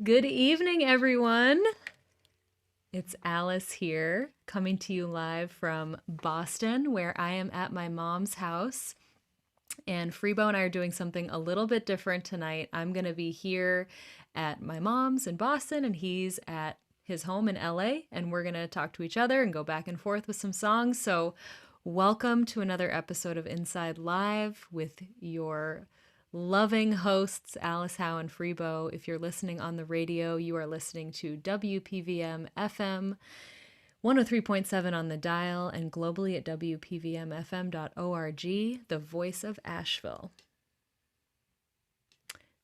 Good evening, everyone. It's Alice here, coming to you live from Boston, where I am at my mom's house. And Freebo and I are doing something a little bit different tonight. I'm going to be here at my mom's in Boston, and he's at his home in LA, and we're going to talk to each other and go back and forth with some songs. So, welcome to another episode of Inside Live with your loving hosts, Alice, Howe, and Freebo. If you're listening on the radio, you are listening to WPVM FM 103.7 on the dial and globally at WPVMFM.org, the voice of Asheville.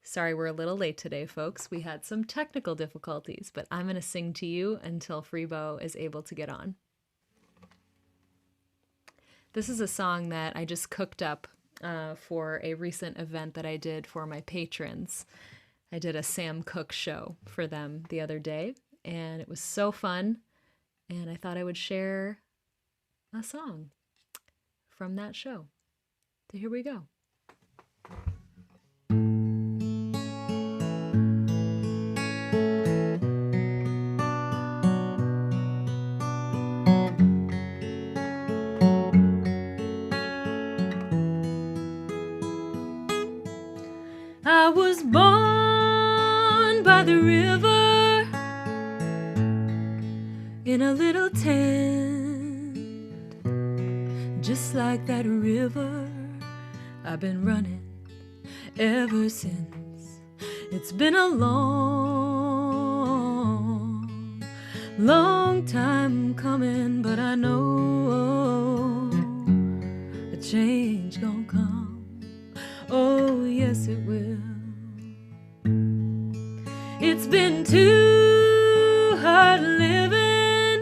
Sorry, we're a little late today, folks. We had some technical difficulties, but I'm going to sing to you until Freebo is able to get on. This is a song that I just cooked up for a recent event that I did for my patrons. I did a Sam Cooke show for them the other day, and it was so fun, and I thought I would share a song from that show. So here we go. I was born by the river in a little tent, just like that river. I've been running ever since. It's been a long, long time coming, but I know a change gonna come. Oh, yes, it will. It's been too hard living,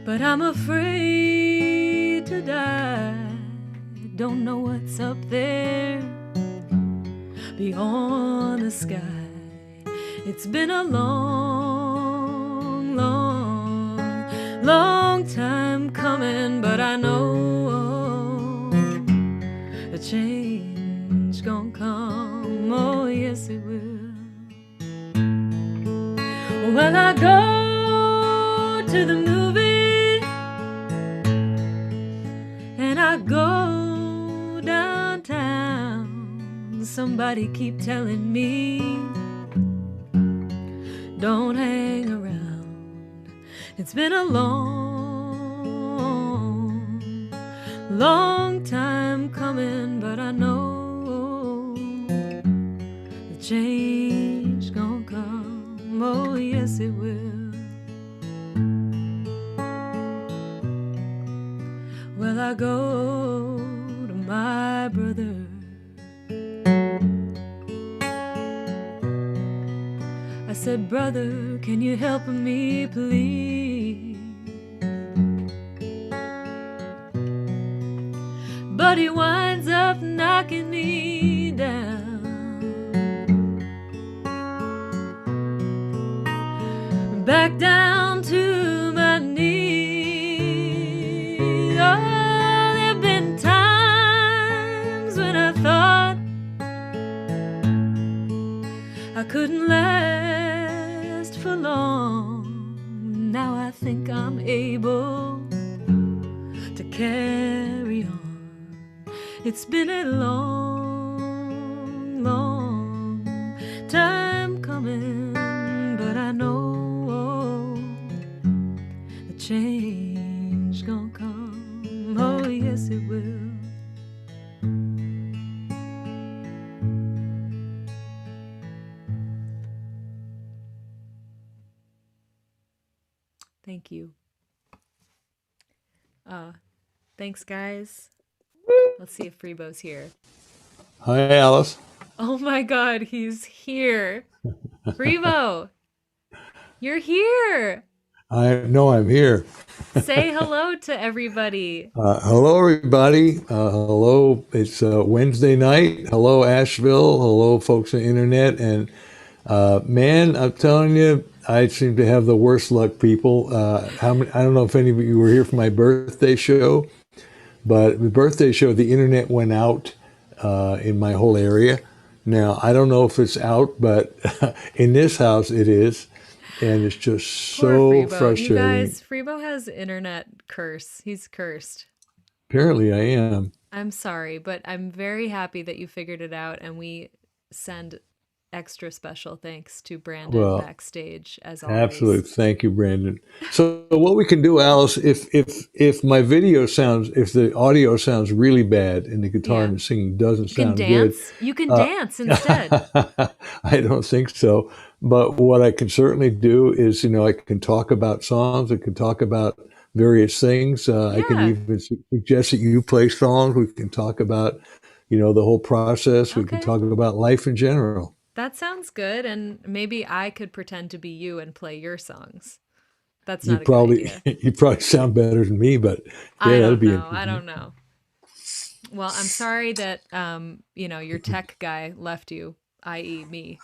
but I'm afraid to die. Don't know what's up there beyond the sky. It's been a long, long, long time coming, but I know a change gonna come, oh yes it will. Well, I go to the movie and I go downtown. Somebody keep telling me don't hang around. It's been a long, long time coming, but I know the change gonna come, oh yes it will. Well, I go to my brother. I said, brother, can you help me please? But he winds up knocking me down. Back down to my knees. Oh, there've been times when I thought I couldn't last for long. Now I think I'm able to carry on. It's been a long, long time coming, but I know the change gonna come, oh yes it will. Thank you. Thanks, guys. Let's see if Freebo's here. Hi, Alice. Oh my God, he's here. Freebo, you're here. I know I'm here. Say hello to everybody. Hello, everybody. Hello, it's Wednesday night. Hello, Asheville. Hello, folks on the internet. And man, I'm telling you, I seem to have the worst luck, people. I don't know if any of you were here for my birthday show, but the birthday show, the internet went out in my whole area. Now, I don't know if it's out, but in this house it is. And it's just Poor so Freebo. You frustrating. guys, Freebo has internet curse. He's cursed. Apparently, I am. I'm sorry, but I'm very happy that you figured it out, and we send extra special thanks to Brandon Well, backstage as always. absolutely. Thank you, Brandon. So, what we can do, Alice, if my video sounds, if the audio sounds really bad and the guitar Yeah. and the singing doesn't You can sound good, dance. You can uh, dance instead. I don't think so. But what I can certainly do is, I can talk about songs. I can talk about various things. I can Yeah. even suggest that you play songs. We can talk about, the whole process. We can Okay. talk about life in general. That sounds good. And maybe I could pretend to be you and play your songs. That's You not a good probably idea. you probably sound better than me, but I yeah, that'd don't be know. I interesting. don't know. Well, I'm sorry that your tech guy left you, i.e. me.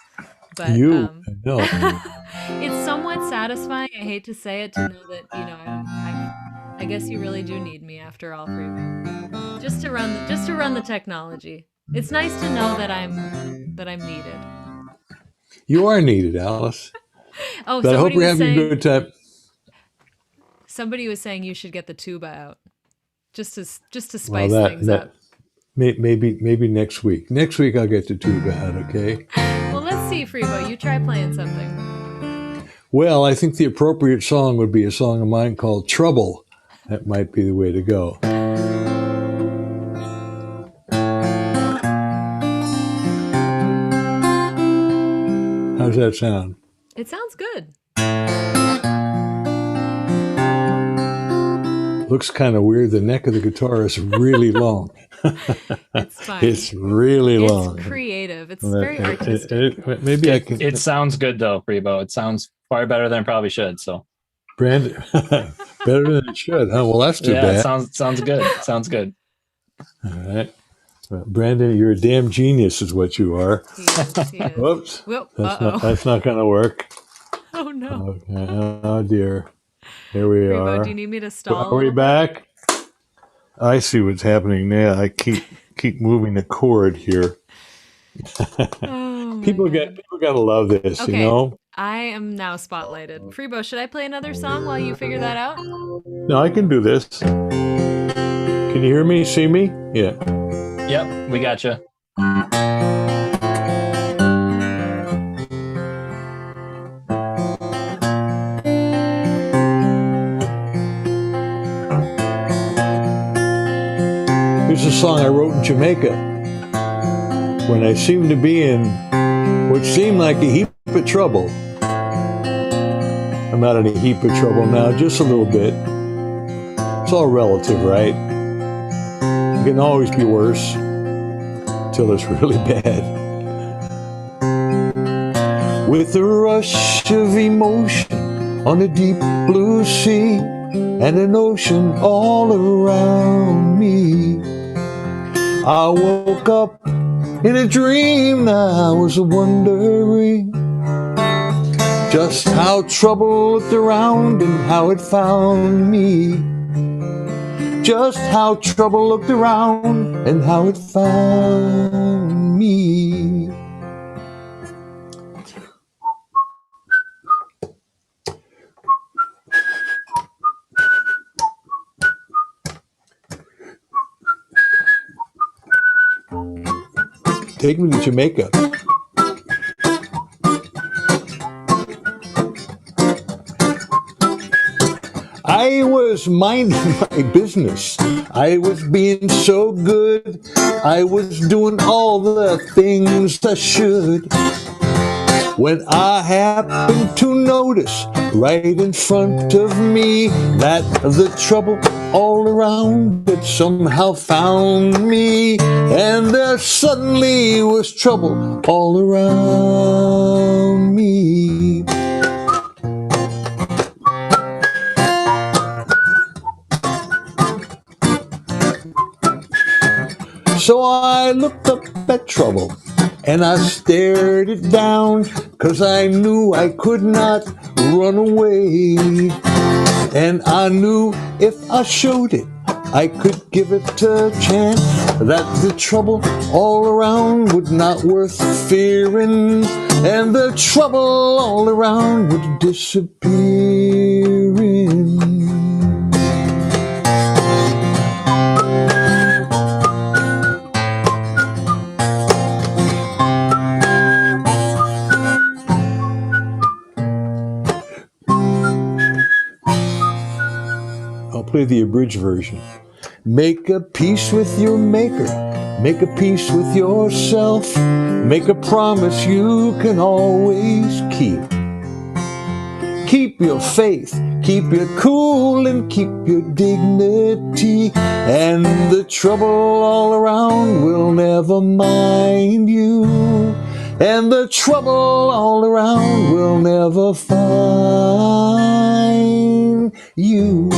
But You, no, it's somewhat satisfying. I hate to say it to know that, I guess you really do need me after all, Freebo. Just to run the technology. It's nice to know that I'm needed. you are needed, Alice. Oh, But I hope somebody you're was having a saying good time. somebody was saying you should get the tuba out just to Well, spice that things that up. maybe next week. Next week I'll get the tuba out. Okay. Well, let's see, Freebo. You try playing something. Well, I think the appropriate song would be a song of mine called "Trouble." That might be the way to go. How's that sound? It sounds good. Looks kind of weird. The neck of the guitar is really long. It's fine. It's really It's long. creative. It's very artistic. Maybe I It can, it sounds good though, Freebo. It sounds far better than it probably should. So Brandon. Better than it should, huh? Well, that's too yeah, it bad. sounds good. Sounds good. All right. Well, Brandon, you're a damn genius, is what you are. He is. He is. Whoops. Well, That's not uh-oh. that's not going to work. Oh no. Okay. Oh dear. Here we Freebo, do you are. need me to stall a Are we little bit? back? I see what's happening now. I keep moving the cord here. Oh my People god. got to love this, you Okay. know. I am now spotlighted. Freebo, should I play another song while you figure that out? No, I can do this. Can you hear me? See me? Yeah. Yep, we got you. Here's a song I wrote in Jamaica when I seemed to be in what seemed like a heap of trouble. I'm not in a heap of trouble now, just a little bit. It's all relative, right? It can always be worse till it's really bad. With a rush of emotion on a deep blue sea and an ocean all around me, I woke up in a dream. I was wondering just how trouble looked around and how it found me. Just how trouble looked around and how it found me. Take me to Jamaica. I was minding my business. I was being so good. I was doing all the things I should. When I happened to notice right in front of me that the trouble all around had somehow found me, and there suddenly was trouble all around me. So I looked up at trouble and I stared it down, 'cause I knew I could not run away. And I knew if I showed it, I could give it a chance, that the trouble all around would not worth fearing, and the trouble all around would disappearing. I'll play the abridged version. Make a peace with your maker. Make a peace with yourself. Make a promise you can always keep. Keep your faith, keep your cool, and keep your dignity. And the trouble all around will never mind you. And the trouble all around will never find you.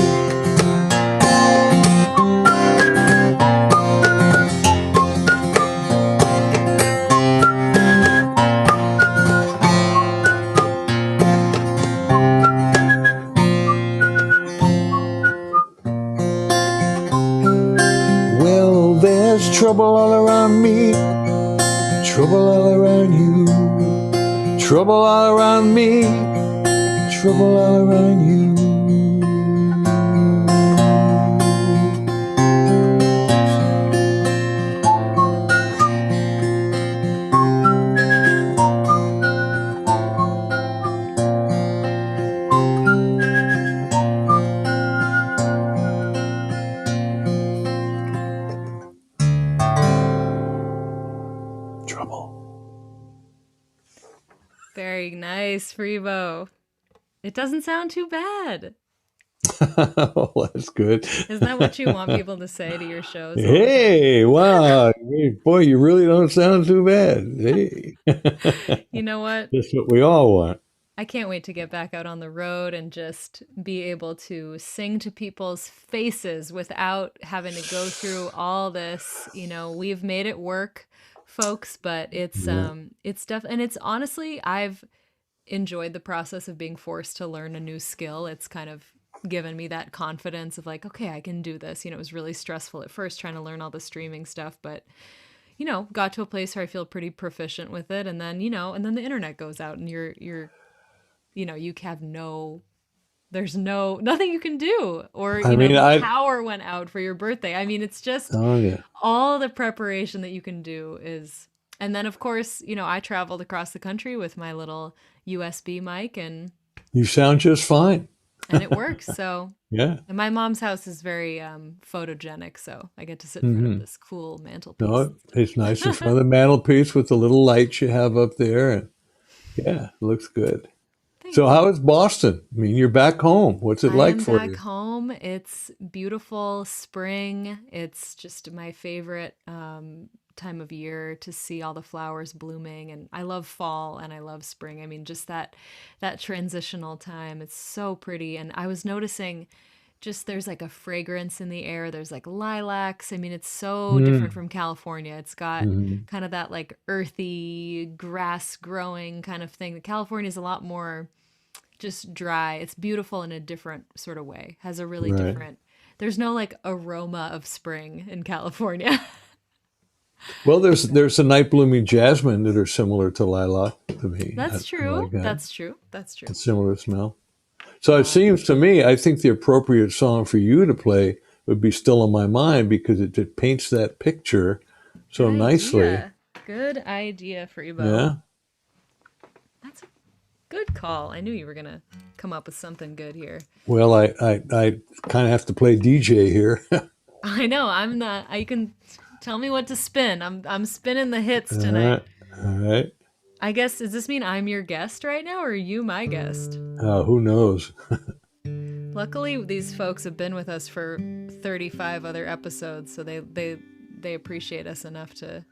Well, there's trouble all around me, trouble all around you, trouble all around me, trouble all around you. Very nice, Freebo. It doesn't sound too bad. Oh, that's good. Isn't that what you want people to say to your shows? Hey, wow. Boy, you really don't sound too bad. Hey. You know what? That's what we all want. I can't wait to get back out on the road and just be able to sing to people's faces without having to go through all this. You know, we've made it work, folks, but it's and it's honestly, I've enjoyed the process of being forced to learn a new skill. It's kind of given me that confidence of like, okay, I can do this. You know, it was really stressful at first trying to learn all the streaming stuff, but you know, got to a place where I feel pretty proficient with it. And then, you know, and then the internet goes out and you're you know, you have there's nothing you can do. Or, you know, the power went out for your birthday. I mean, it's just all the preparation that you can do is, and then of course, you know, I traveled across the country with my little USB mic and you sound just fine. And it works. So yeah. And my mom's house is very photogenic, so I get to sit in front of this cool mantelpiece. No, it's nice in front of the mantelpiece with the little lights you have up there, and yeah, it looks good. So how is Boston? I mean, you're back home. What's it like for you? Back home. It's beautiful spring. It's just my favorite time of year to see all the flowers blooming. And I love fall and I love spring. I mean, just that transitional time. It's so pretty. And I was noticing just there's like a fragrance in the air. There's like lilacs. I mean, it's so different from California. It's got kind of that like earthy grass growing kind of thing. California is a lot more just dry. It's beautiful in a different sort of way. Has a really different, there's no like aroma of spring in California. Well, there's a night blooming jasmine that are similar to lilac to me. That's true. That's true. It's a similar smell. So it seems to me, I think the appropriate song for you to play would be Still in My Mind, because it paints that picture so nicely. Good idea, Freebo. Yeah. That's a good call. I knew you were going to come up with something good here. Well, I kind of have to play DJ here. I know. I'm not. You can tell me what to spin. I'm spinning the hits tonight. All right. I guess, does this mean I'm your guest right now, or are you my guest? Who knows? Luckily, these folks have been with us for 35 other episodes, so they appreciate us enough to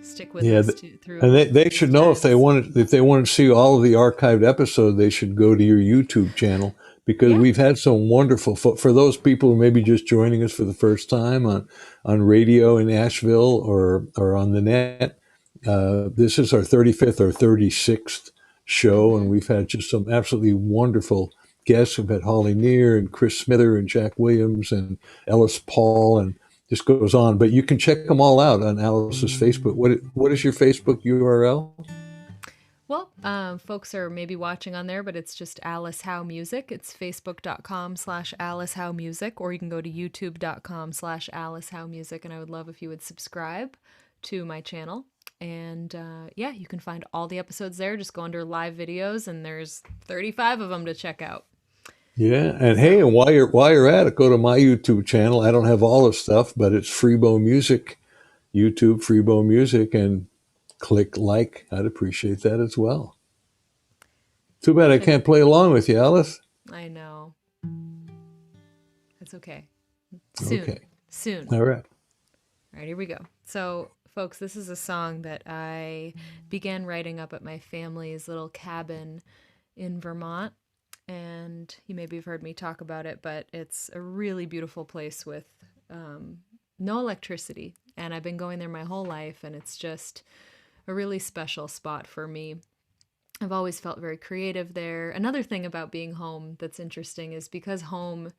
stick with us through. And they should know if they want to see all of the archived episodes, they should go to your YouTube channel, because we've had some wonderful for those people who may be just joining us for the first time on radio in Asheville or on the net. This is our 35th or 36th show, and we've had just some absolutely wonderful guests. We've had Holly Near and Chris Smither and Jack Williams and Ellis Paul, and just goes on. But you can check them all out on Alice's Facebook. What is your Facebook URL? Well, folks are maybe watching on there, but it's just Alice Howe Music. It's facebook.com/Alice Howe Music, or you can go to youtube.com/Alice Howe Music. And I would love if you would subscribe to my channel. And yeah, you can find all the episodes there. Just go under live videos, and there's 35 of them to check out. Yeah, and hey, and while you're at it, go to my YouTube channel. I don't have all the stuff, but it's Freebo Music, YouTube Freebo Music, and click like. I'd appreciate that as well. Too bad I can't play along with you, Alice. I know. That's okay. Soon. Okay. Soon. All right. All right, here we go. So, folks, this is a song that I began writing up at my family's little cabin in Vermont. And you maybe have heard me talk about it, but it's a really beautiful place with no electricity. And I've been going there my whole life, and it's just a really special spot for me. I've always felt very creative there. Another thing about being home that's interesting is because home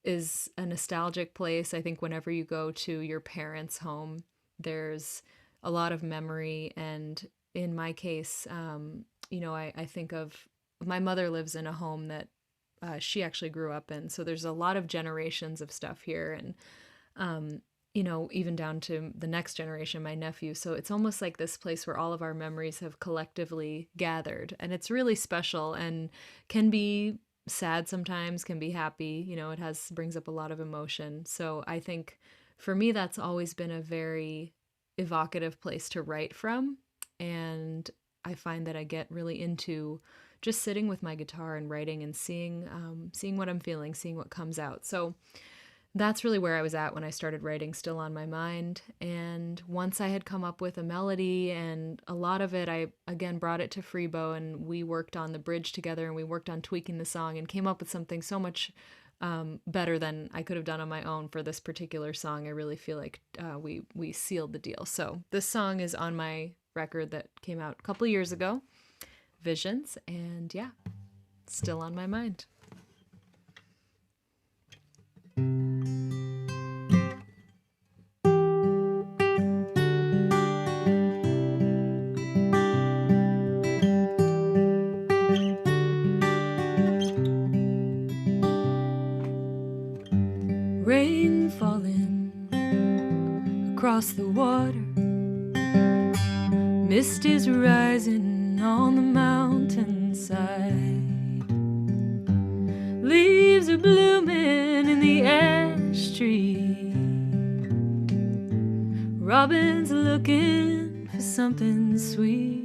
is a nostalgic place. I think whenever you go to your parents' home, there's a lot of memory. And in my case, I think of my mother lives in a home that she actually grew up in. So there's a lot of generations of stuff here. And, even down to the next generation, my nephew. So it's almost like this place where all of our memories have collectively gathered. And it's really special and can be sad sometimes, can be happy. It brings up a lot of emotion. So I think for me, that's always been a very evocative place to write from. And I find that I get really into just sitting with my guitar and writing and seeing what I'm feeling, seeing what comes out. So that's really where I was at when I started writing, still on my mind. And once I had come up with a melody, and a lot of it, I again brought it to Freebo, and we worked on the bridge together, and we worked on tweaking the song and came up with something so much better than I could have done on my own for this particular song. I really feel like we sealed the deal. So this song is on my record that came out a couple of years ago, Visions, and yeah, still on my mind. Rain falling across the water, mist is rising on the mountainside, leaves are blooming in the ash tree, robin's looking for something sweet.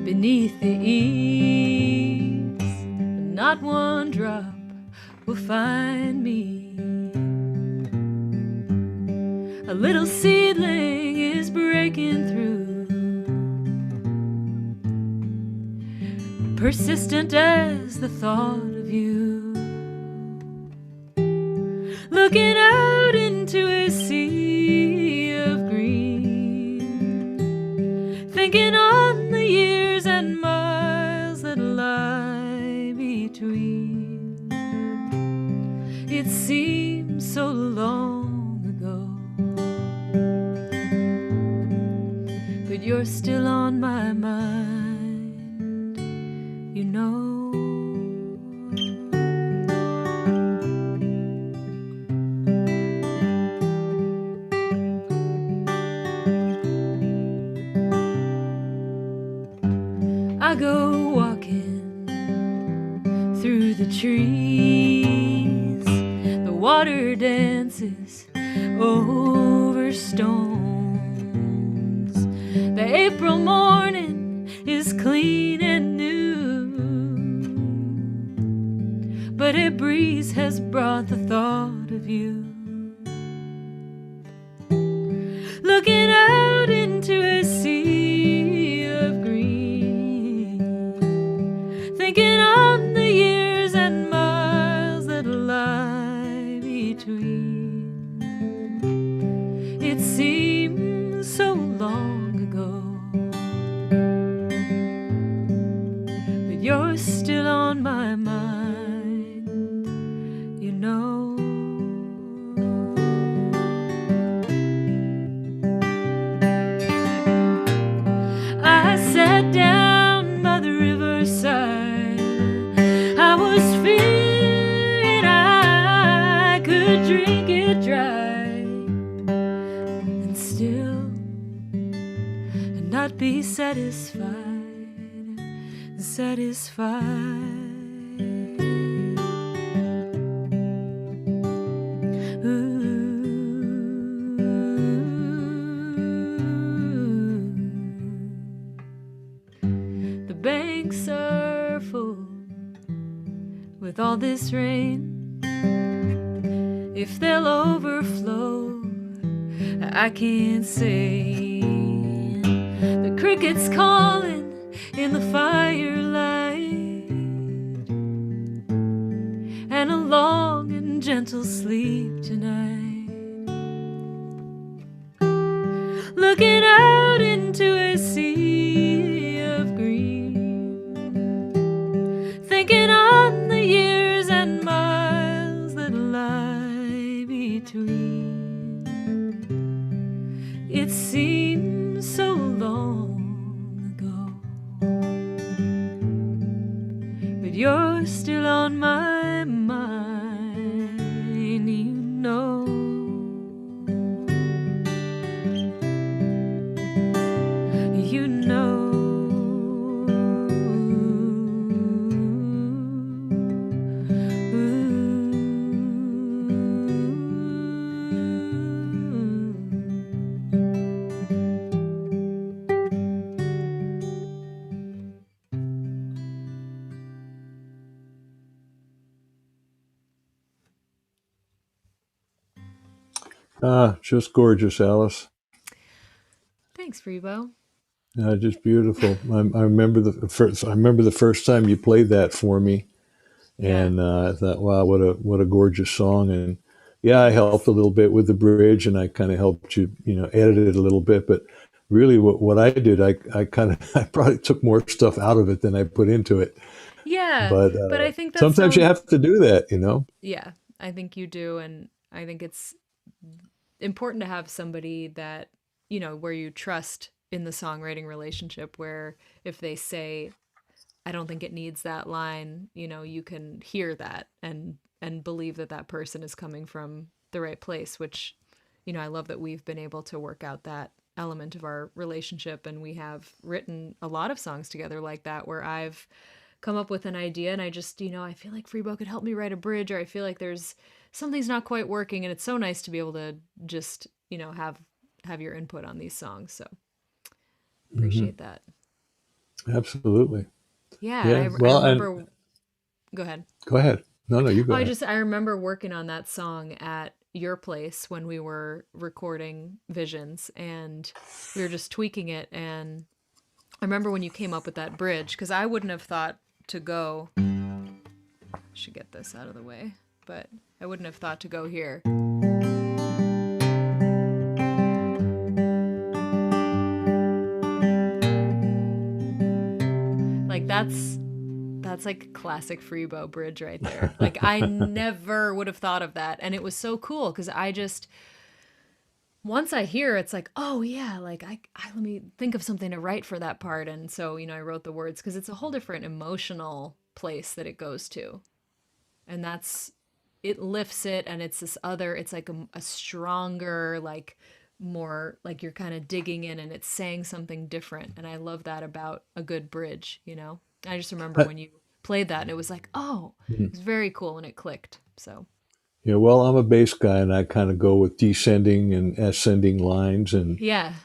Beneath the eaves, not one drop will find me. A little seedling is breaking through, persistent as the thought of you. Looking out into a sea of green, thinking on the years and miles that lie between. It seems so long ago, but you're still on my mind, you know. I go walking through the trees, the water dances over stones. The April morning is clean and new, but a breeze has brought the thought of you. Looking out into a sea of green, thinking sat down by the riverside. I was fearing I could drink it dry and still not be satisfied. The banks are full with all this rain. If they'll overflow, I can't say. The crickets calling in the firelight, and a long and gentle sleep tonight. Looking out into a sea of green, thinking on the years and miles that lie between. It seems so long ago, but you're still on my mind, you know. You know. Just gorgeous, Alice. Thanks, Freebo. Just beautiful. I remember the first. I remember the first time you played that for me, Yeah. and I thought, wow, what a gorgeous song. And yeah, I helped a little bit with the bridge, and I kind of helped you, edit it a little bit. But really, what I did, I kind of I probably took more stuff out of it than I put into it. Yeah, But but I think that's sometimes you have to do that, Yeah, I think you do, and I think it's important to have somebody that, where you trust in the songwriting relationship, where if they say, I don't think it needs that line, you can hear that and believe that that person is coming from the right place, which, I love that we've been able to work out that element of our relationship, and we have written a lot of songs together like that, where I've come up with an idea and I just, I feel like Freebo could help me write a bridge, or I feel like there's something's not quite working, and it's so nice to be able to just, have your input on these songs. So appreciate that. Absolutely. Yeah, Yeah. I Well, remember. Go ahead. go ahead. No, you go Oh, ahead. I remember working on that song at your place when we were recording Visions, and we were just tweaking it. And I remember when you came up with that bridge, because I wouldn't have thought to go. I should get this out of the way, but I wouldn't have thought to go here. Like that's like classic Freebo bridge right there. Like I never would have thought of that, and it was so cool because I just, once I hear it's like, oh yeah, like I let me think of something to write for that part, and so I wrote the words because it's a whole different emotional place that it goes to, and it lifts it, and it's this other, it's like a stronger, like more like you're kind of digging in and it's saying something different, and I love that about a good bridge. I just remember when you played that and it was like, oh, it was very cool and it clicked. So Yeah, well, I'm a bass guy, and I kind of go with descending and ascending lines, yeah,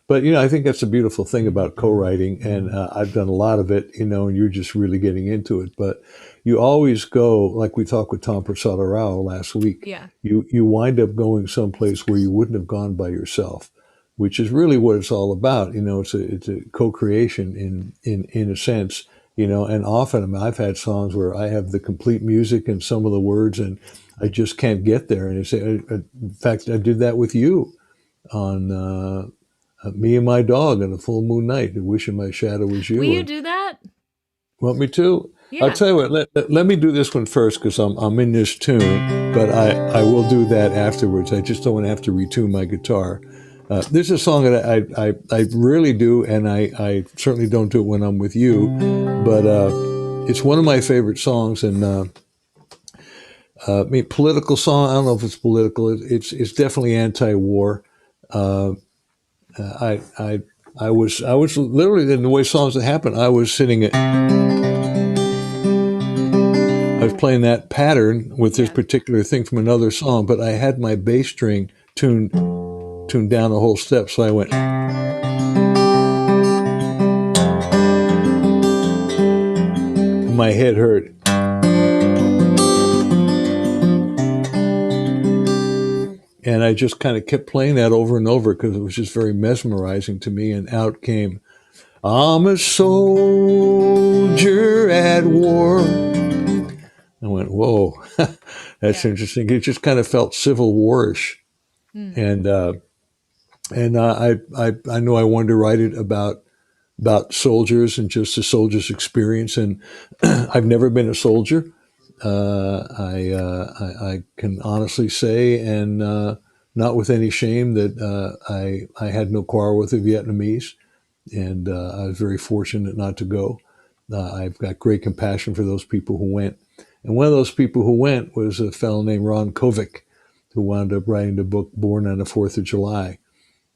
but I think that's a beautiful thing about co-writing, and I've done a lot of it, and you're just really getting into it. But you always go, like we talked with Tom Persada Rao last week. yeah, You wind up going someplace where you wouldn't have gone by yourself, which is really what it's all about. It's a co-creation in a sense. And often, I mean, I've had songs where I have the complete music and some of the words, and I just can't get there. And in fact, I did that with you on Me and My Dog on a Full Moon Night, wishing my shadow was you. will you do that? Want me to? Yeah. I'll tell you what. Let me do this one first because I'm in this tune, but I will do that afterwards. I just don't want to have to retune my guitar. This is a song that I rarely do, and I certainly don't do it when I'm with you, but it's one of my favorite songs, and I mean, political song. I don't know if it's political. It's definitely anti-war. I was literally, in the way songs that happen, I was playing that pattern with this particular thing from another song, but I had my bass string tuned down a whole step, so I went. My head hurt. And I just kind of kept playing that over and over because it was just very mesmerizing to me. And out came, I'm a soldier at war. I went, whoa, that's interesting. It just kind of felt Civil War-ish. And I knew I wanted to write it about soldiers and just the soldier's experience. And I've never been a soldier. I can honestly say, and not with any shame, that I had no quarrel with the Vietnamese, and I was very fortunate not to go. I've got great compassion for those people who went. And one of those people who went was a fellow named Ron Kovic, who wound up writing the book Born on the 4th of July,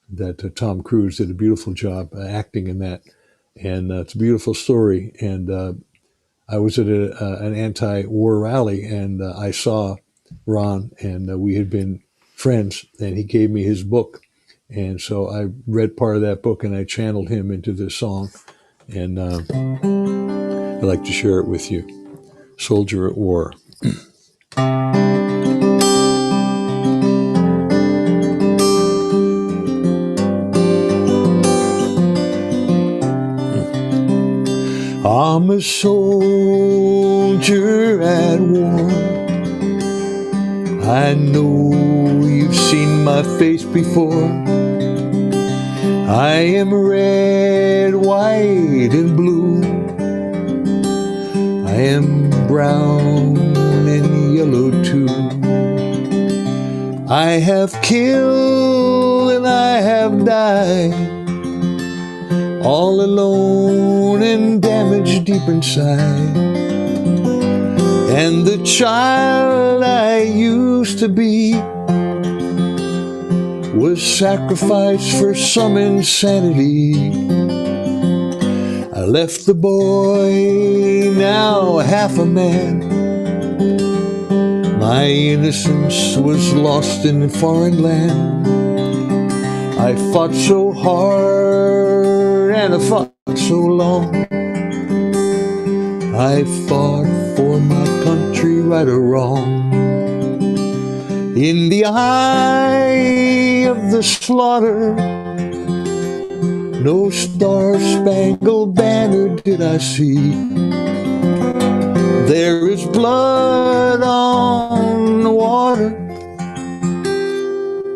that Tom Cruise did a beautiful job acting in that. And it's a beautiful story. And I was at an anti-war rally, and I saw Ron, and we had been friends, and he gave me his book. And so I read part of that book, and I channeled him into this song. And I'd like to share it with you. Soldier at War. I'm a soldier at war. I know you've seen my face before. I am red, white, and blue. I am brown and yellow too. I have killed and I have died, all alone and damaged deep inside. And the child I used to be was sacrificed for some insanity. I left the boy, now half a man. My innocence was lost in a foreign land. I fought so hard and I fought so long. I fought for my country, right or wrong. In the eye of the slaughter, no star-spangled banner did I see. There is blood on the water.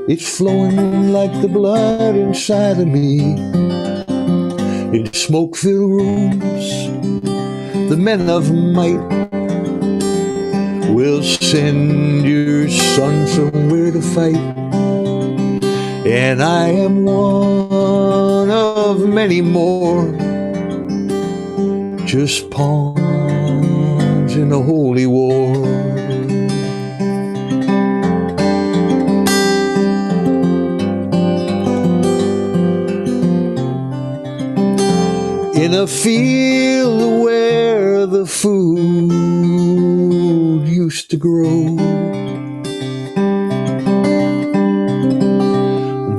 It's flowing like the blood inside of me. In smoke-filled rooms, the men of might will send your son somewhere to fight. And I am one of many more, just pawns in a holy war. In a field where the food used to grow,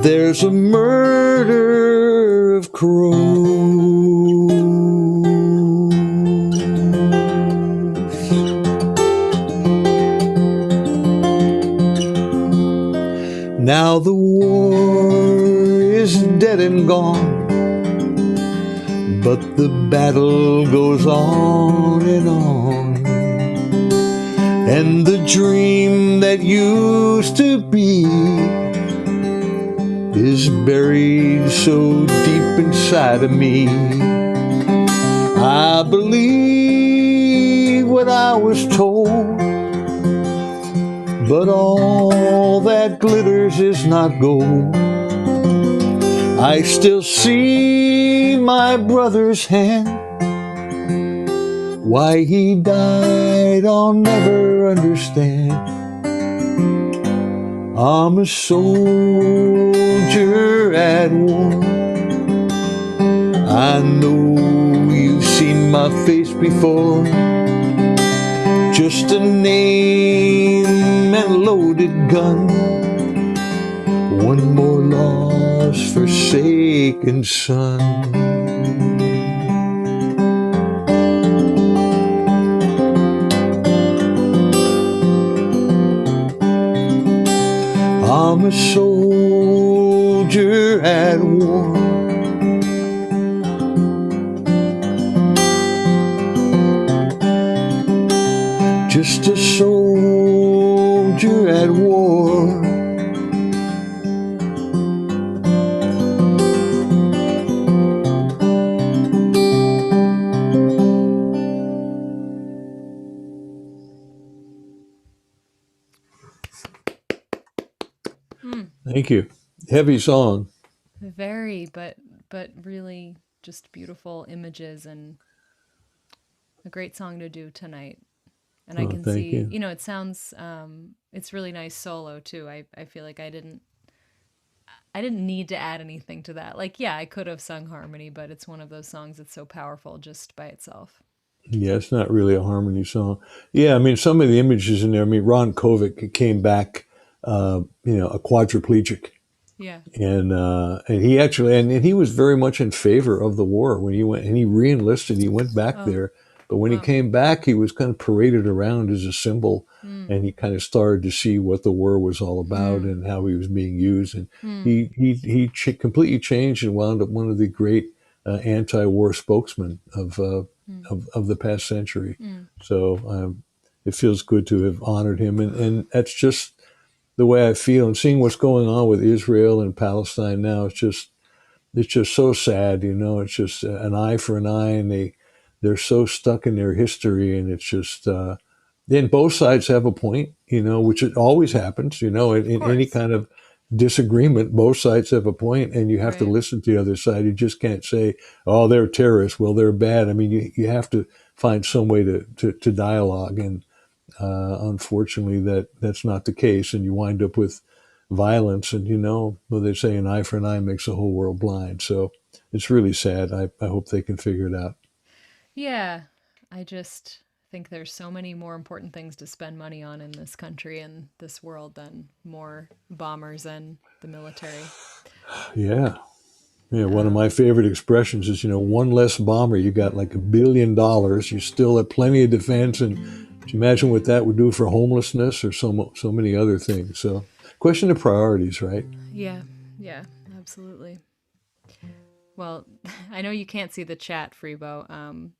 there's a murder of crows. Now the war is dead and gone, but the battle goes on and on. And the dream that used to be is buried so deep inside of me. I believe what I was told, but all that glitters is not gold. I still see my brother's hand. Why he died, I'll never understand. I'm a soldier at war. I know you've seen my face before. Just a name and a loaded gun. One more lost, forsaken son. I'm a soldier at war. Just a soldier at war. Thank you. Heavy song. Very, but really just beautiful images and a great song to do tonight. And I Oh, can thank see, you. it sounds it's really nice solo too. I feel like I didn't need to add anything to that. Like, yeah, I could have sung harmony, but it's one of those songs that's so powerful just by itself. Yeah, it's not really a harmony song. Yeah, I mean, some of the images in there. I mean, Ron Kovic came back, a quadriplegic, Yeah. and he actually and he was very much in favor of the war when he went and he reenlisted. He went back Oh, there, but when he wow. came back, he was kind of paraded around as a symbol, Mm. and he kind of started to see what the war was all about Mm. and how he was being used, and Mm. he completely changed and wound up one of the great anti-war spokesmen Mm. of the past century. Mm. So it feels good to have honored him, and that's just the way I feel. And seeing what's going on with Israel and Palestine now, it's just so sad. It's just an eye for an eye, and they're so stuck in their history, and it's just. Then both sides have a point, which it always happens, Of in any course. kind of disagreement, both sides have a point, and you have to Right. listen to the other side. You just can't say, "Oh, they're terrorists." Well, they're bad. I mean, you have to find some way to dialogue, and unfortunately, that's not the case, and you wind up with violence. And well, they say an eye for an eye makes the whole world blind. So it's really sad. I hope they can figure it out. Yeah. I just think there's so many more important things to spend money on in this country and this world than more bombers and the military. Yeah. Yeah, one of my Um, favorite expressions is, one less bomber, you got like $1 billion. You still have plenty of defense, and can you imagine what that would do for homelessness or so many other things? So, question of priorities, right? yeah. Yeah. Absolutely. Well, I know you can't see the chat, Freebo,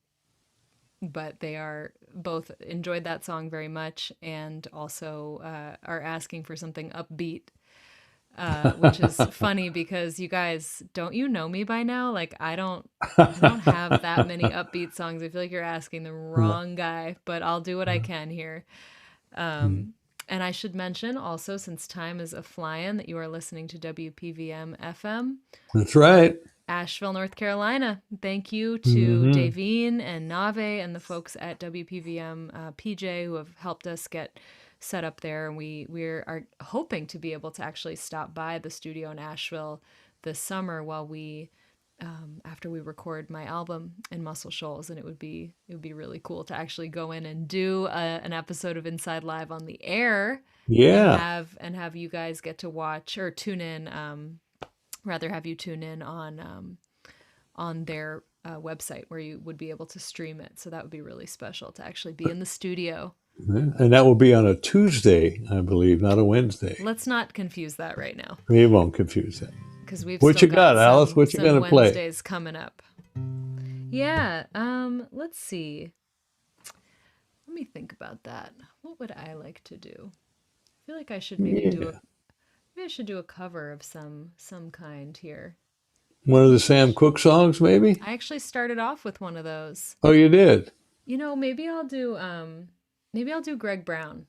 but they are both enjoyed that song very much and also are asking for something upbeat, which is funny because you guys, don't you know me by now? Like I don't have that many upbeat songs. I feel like you're asking the wrong guy, but I'll do what I can here. And I should mention also, since time is a flying, that you are listening to WPVM FM. That's right. Asheville, North Carolina. Thank you to Hmm. Davine and Nave and the folks at WPVM PJ who have helped us get set up there. And we are hoping to be able to actually stop by the studio in Asheville this summer while we after we record my album in Muscle Shoals, and it would be really cool to actually go in and do an episode of Inside Live on the air and Yeah. have you guys get to watch or tune in. Rather have you tune in on their website where you would be able to stream it. So that would be really special to actually be in the studio. And that will be on a Tuesday, I believe, not a Wednesday. Let's not confuse that right now We won't confuse that. because we've What still you got got, Alice? some What you some gonna play? Wednesdays coming up. Yeah, let's see. Let me think about that. What would I like to do? I feel like I should Yeah. maybe I should do a cover of some kind here. One of the Sam Cooke songs, maybe? I actually started off with one of those. Oh, you did? Maybe I'll do Greg Brown.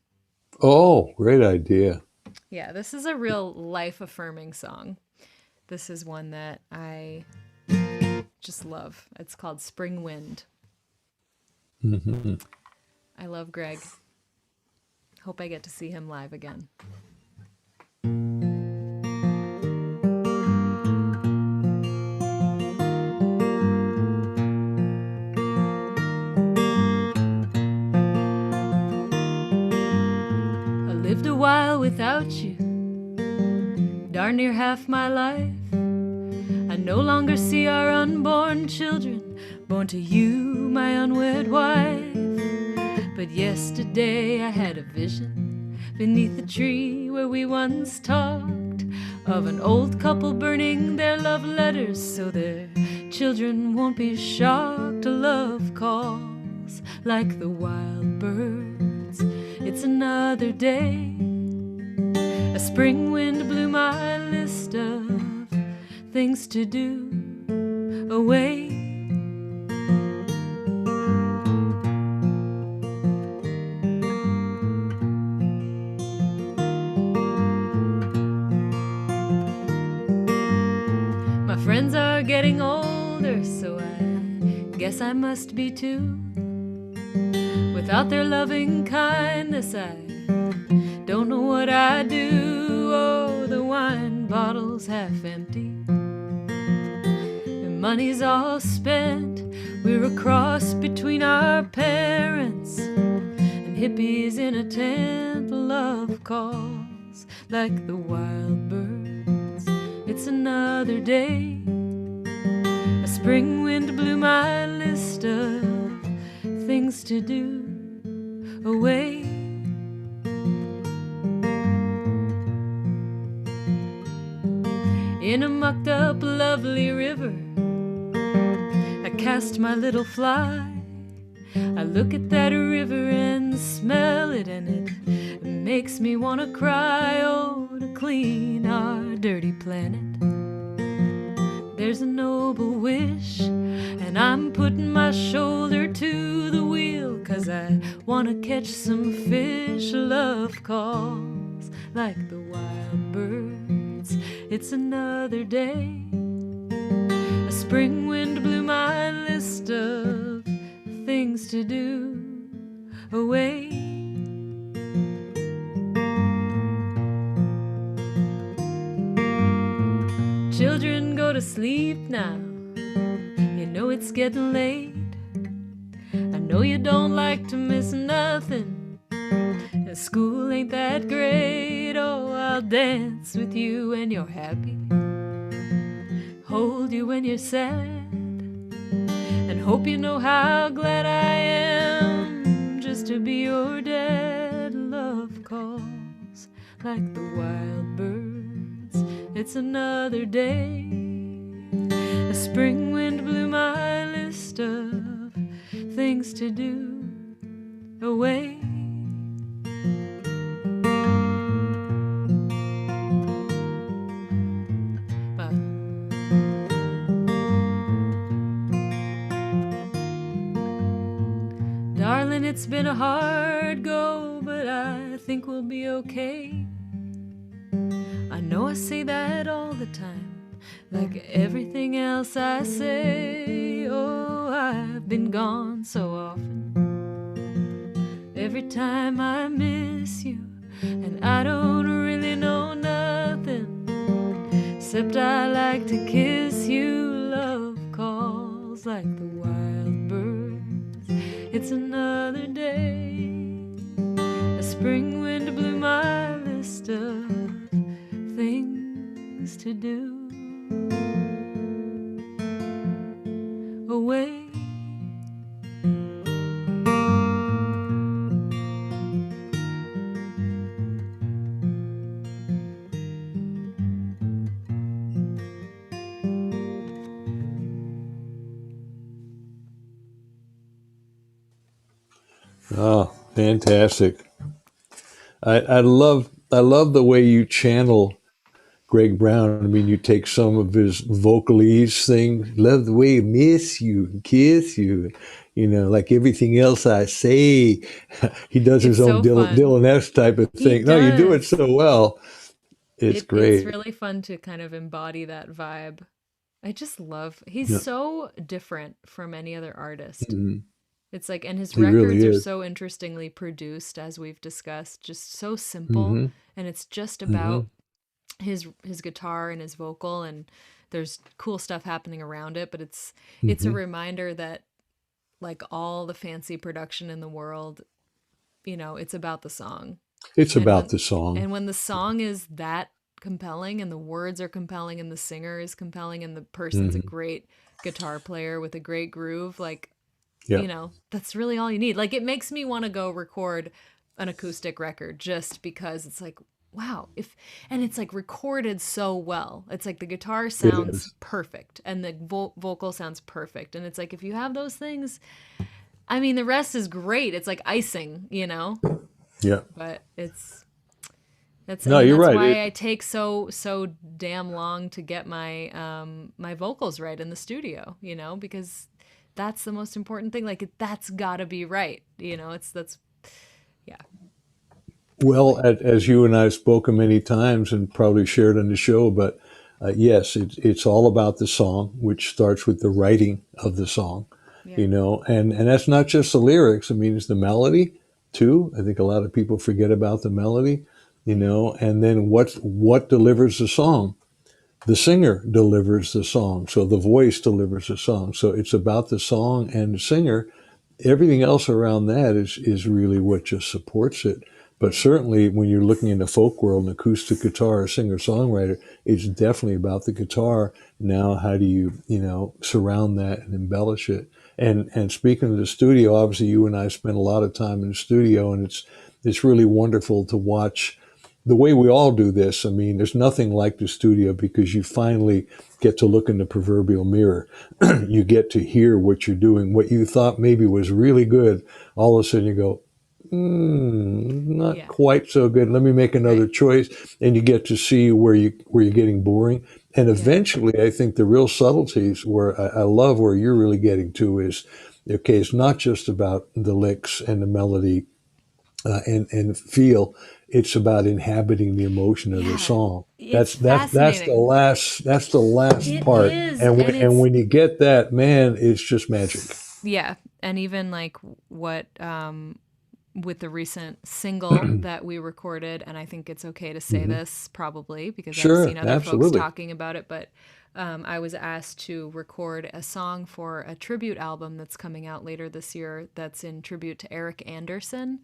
Oh, great idea. Yeah, this is a real life affirming song. this is one that I just love. It's called Spring Wind. Mm-hmm. I love Greg. Hope I get to see him live again. I lived a while without you, darn near half my life. I no longer see our unborn children, born to you, my unwed wife. But yesterday I had a vision beneath the tree where we once talked of an old couple burning their love letters so their children won't be shocked. Love calls like the wild birds. It's another day. A spring wind blew my list of things to do away. My friends are getting older, so I guess I must be too. Without their loving kindness, I don't know what I do. Oh, the wine bottle's half empty, the money's all spent. We're a cross between our parents and hippies in a tent. Love calls like the wild birds. It's another day. A spring wind blew my list of things to do away. In a mucked up lovely river, I cast my little fly. I look at that river and smell it, and it makes me want to cry. Oh, to clean our dirty planet, there's a noble wish, and I'm putting my shoulder to the wheel, 'cause I want to catch some fish. Love calls like the wild birds. It's another day. A spring wind blew my list of things to do away. Children, go to sleep now. You know it's getting late. I know you don't like to miss nothing, and school ain't that great. Oh, I'll dance with you when you're happy, hold you when you're sad, and hope you know how glad I am just to be your dad. Love calls like the wild birds. It's another day. A spring wind blew my list of things to do away. Darling, it's been a hard go, but I think we'll be okay. I know I say that all the time, like everything else I say. Oh, I've been gone so often. Every time I miss you, and I don't really know nothing, except I like to kiss you. Love calls like the wild birds. It's another day. A spring wind blew my list of things to do away. Oh, fantastic. I love the way you channel Greg Brown. I mean, you take some of his vocalese thing, love the way I miss you, kiss you, like everything else I say. He does his It's own so fun. Dylan-esque type of He thing. No, you do it does. so well. It's It's great. really fun to kind of embody that vibe. I just love he's Yeah. so different from any other artist. Mhm. It's like, and his He really records are is. so interestingly produced, as we've discussed, just so simple, Hmm. and it's just Hmm. about his guitar and his vocal, and there's cool stuff happening around it, but it's a Hmm. reminder that like all the fancy production in the world, it's about the song. It's And about when the song. and when the song is that compelling and the words are compelling and the singer is compelling and the person's a Hmm. great guitar player with a great groove, like, Yeah. that's really all you need. Like, it makes me want to go record an acoustic record just because it's like, wow, if and it's like recorded so well. It's like the guitar It sounds is. perfect and the vocal sounds perfect. And it's like if you have those things, I mean, the rest is great. It's like icing. Yeah. But that's I No, mean you're that's right. why I take so damn long to get my vocals right in the studio, because that's the most important thing. Like that's got to be right, It's that's yeah, Well, totally. as you and I have spoken many times and probably shared on the show, but yes, it's all about the song, which starts with the writing of the song, Yeah. and that's not just the lyrics. I mean, it's the melody too. I think a lot of people forget about the melody, Yeah. and then what delivers the song. The singer delivers the song, so the voice delivers the song. So it's about the song and the singer. Everything else around that is really what just supports it. But Yeah. certainly, when you're looking in the folk world, an acoustic guitar, singer songwriter, it's definitely about the guitar. Now, how do you surround that and embellish it? And speaking of the studio, obviously, you and I spend a lot of time in the studio, and it's really wonderful to watch the way we all do this. I mean, there's nothing like the studio because you finally get to look in the proverbial mirror. You get to hear what you're doing, what you thought maybe was really good. All of a sudden you go, not Yeah. quite so good. Let me make another Right. choice. And you get to see where you're getting boring. And Yeah. eventually, I think the real subtleties where I love where you're really getting to is, okay, it's not just about the licks and the melody and feel. It's about inhabiting the emotion of the Yeah. song. It's That's fascinating. the last It part. is, And and and it's when you get that, man, it's just magic. yeah, and even like what with the recent single that we recorded, and I think it's okay to say Hmm. this probably because I've Sure, seen other folks absolutely. talking about it, but I was asked to record a song for a tribute album that's coming out later this year that's in tribute to Eric Anderson.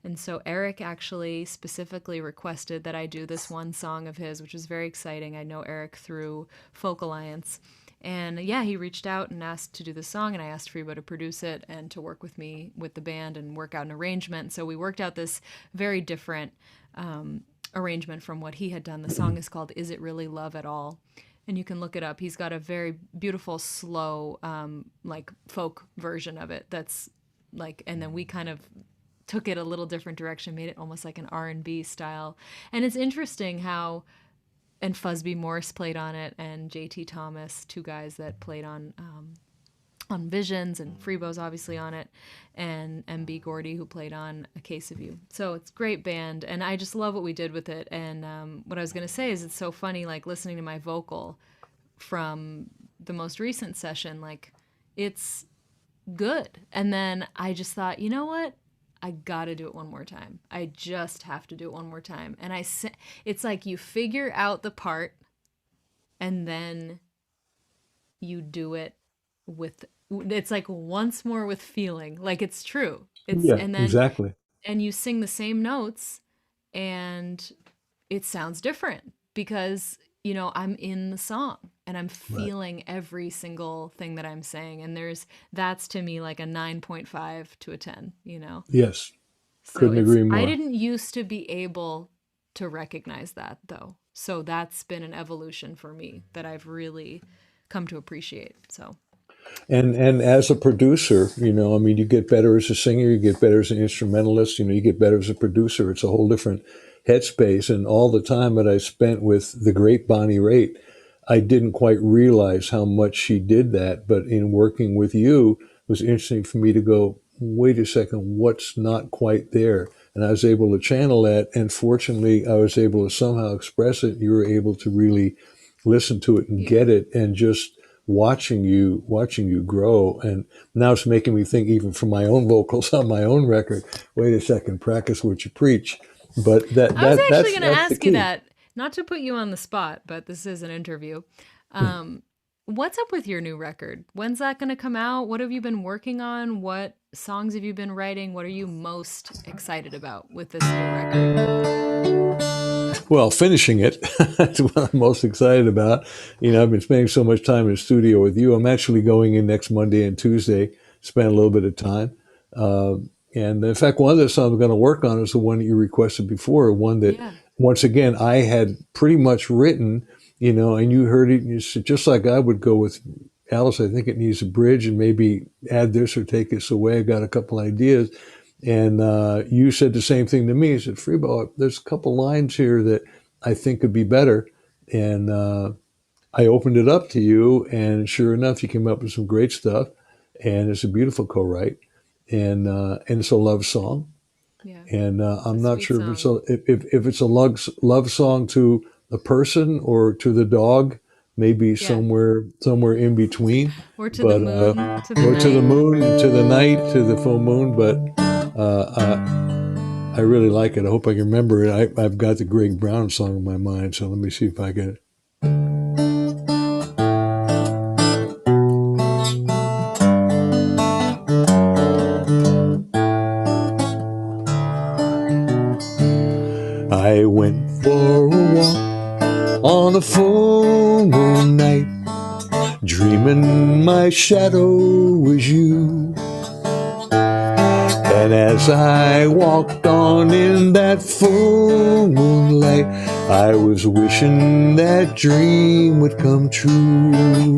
And so Eric actually specifically requested that I do this one song of his, which was very exciting. I know Eric through Folk Alliance. And yeah, he reached out and asked to do the song, and I asked Freebo to produce it and to work with me with the band and work out an arrangement. So we worked out this very different arrangement from what he had done. The song is called Is It Really Love at All? And you can look it up. He's got a very beautiful, slow, like folk version of it that's like, and then we kind of took it a little different direction, made it almost like an R&B style. And it's interesting how and Fusby Morse played on it, and JT Thomas, two guys that played on Visions, and Freebo's obviously on it, and MB Gordy who played on A Case of You. So it's a great band, and I just love what we did with it. And what I was gonna say is it's so funny, like listening to my vocal from the most recent session, like it's good. And then I just thought, you know what? I gotta do it one more time. I just have to do it one more time. And it's like you figure out the part and then you do it with, it's like once more with feeling. Like it's true. It's, Yeah, and then, exactly. and you sing the same notes and it sounds different because I'm in the song and I'm Right. feeling every single thing that I'm saying, and that's to me like a 9.5 to a 10. Yes, So couldn't it's agree I more. didn't used to be able to recognize that though, so that's been an evolution for me that I've really come to appreciate. So And as a producer, I mean, you get better as a singer, you get better as an instrumentalist, you get better as a producer. It's a whole different headspace. And all the time that I spent with the great Bonnie Raitt, I didn't quite realize how much she did that. But in working with you, it was interesting for me to go, wait a second, what's not quite there? and I was able to channel that. And fortunately, I was able to somehow express it. You were able to really listen to it and get it, and just watching you grow. And now it's making me think, even from my own vocals on my own record, wait a second, practice what you preach. But I was actually going to that's the ask you key. that, not to put you on the spot, but this is an interview. What's up with your new record? When's that going to come out? What have you been working on? What songs have you been writing? What are you most excited about with this new record? Well, finishing it, that's what I'm most excited about. I've been spending so much time in the studio with you. I'm actually going in next Monday and Tuesday, spend a little bit of time. And in fact, one of the songs I'm going to work on is the one that you requested before, one that, once again, I had pretty much written, and you heard it, and you said, just like I would go with Alice, I think it needs a bridge and maybe add this or take this away. I got a couple ideas. And you said the same thing to me. You said, Freebo, there's a couple lines here that I think could be better. And I opened it up to you, and sure enough, you came up with some great stuff. And it's a beautiful co-write, and it's a love song. Yeah. And I'm not sure if it's a love song to a person or to the dog, maybe somewhere in between, or to the moon, to the moon, to the night, to the full moon. But I really like it. I hope I can remember it. I've got the Greg Brown song in my mind, so let me see if I get it. I went for a walk on a full moon night, dreaming my shadow was you. And as I walked on in that full moonlight, I was wishing that dream would come true.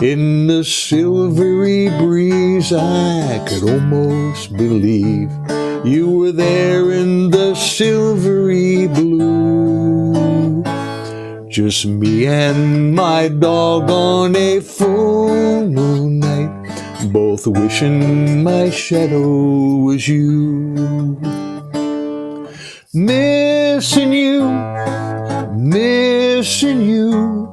In the silvery breeze, I could almost believe you were there in the silvery blue. Just me and my dog on a full moon night, both wishing my shadow was you. Missing you, missing you.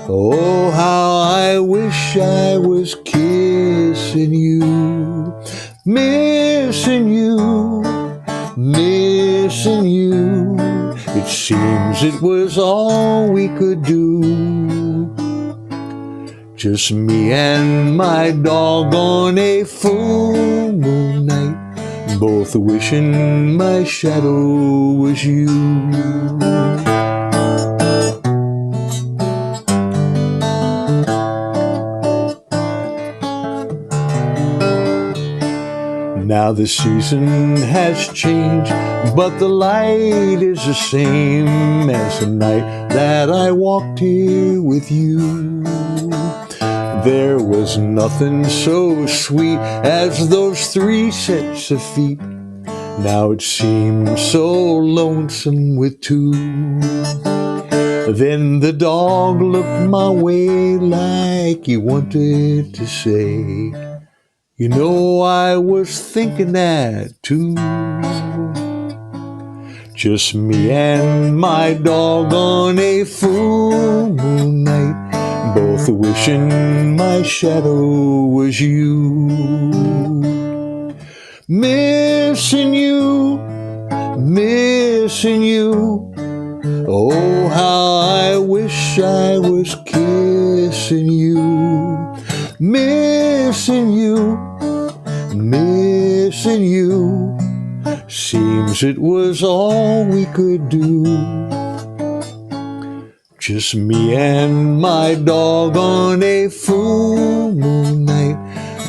Oh, how I wish I was kissing you. Missing you, missing you. It seems it was all we could do. Just me and my dog on a full moon night, both wishing my shadow was you. Now the season has changed, but the light is the same as the night that I walked here with you. There was nothing so sweet as those 3 sets of feet. Now it seems so lonesome with 2. Then the dog looked my way like he wanted to say, you know, I was thinking that too. Just me and my dog on a full moon night, both wishing my shadow was you. Missing you, missing you. Oh, how I wish I was kissing you. Missing you, missing you. Seems it was all we could do. Just me and my dog on a full moon night,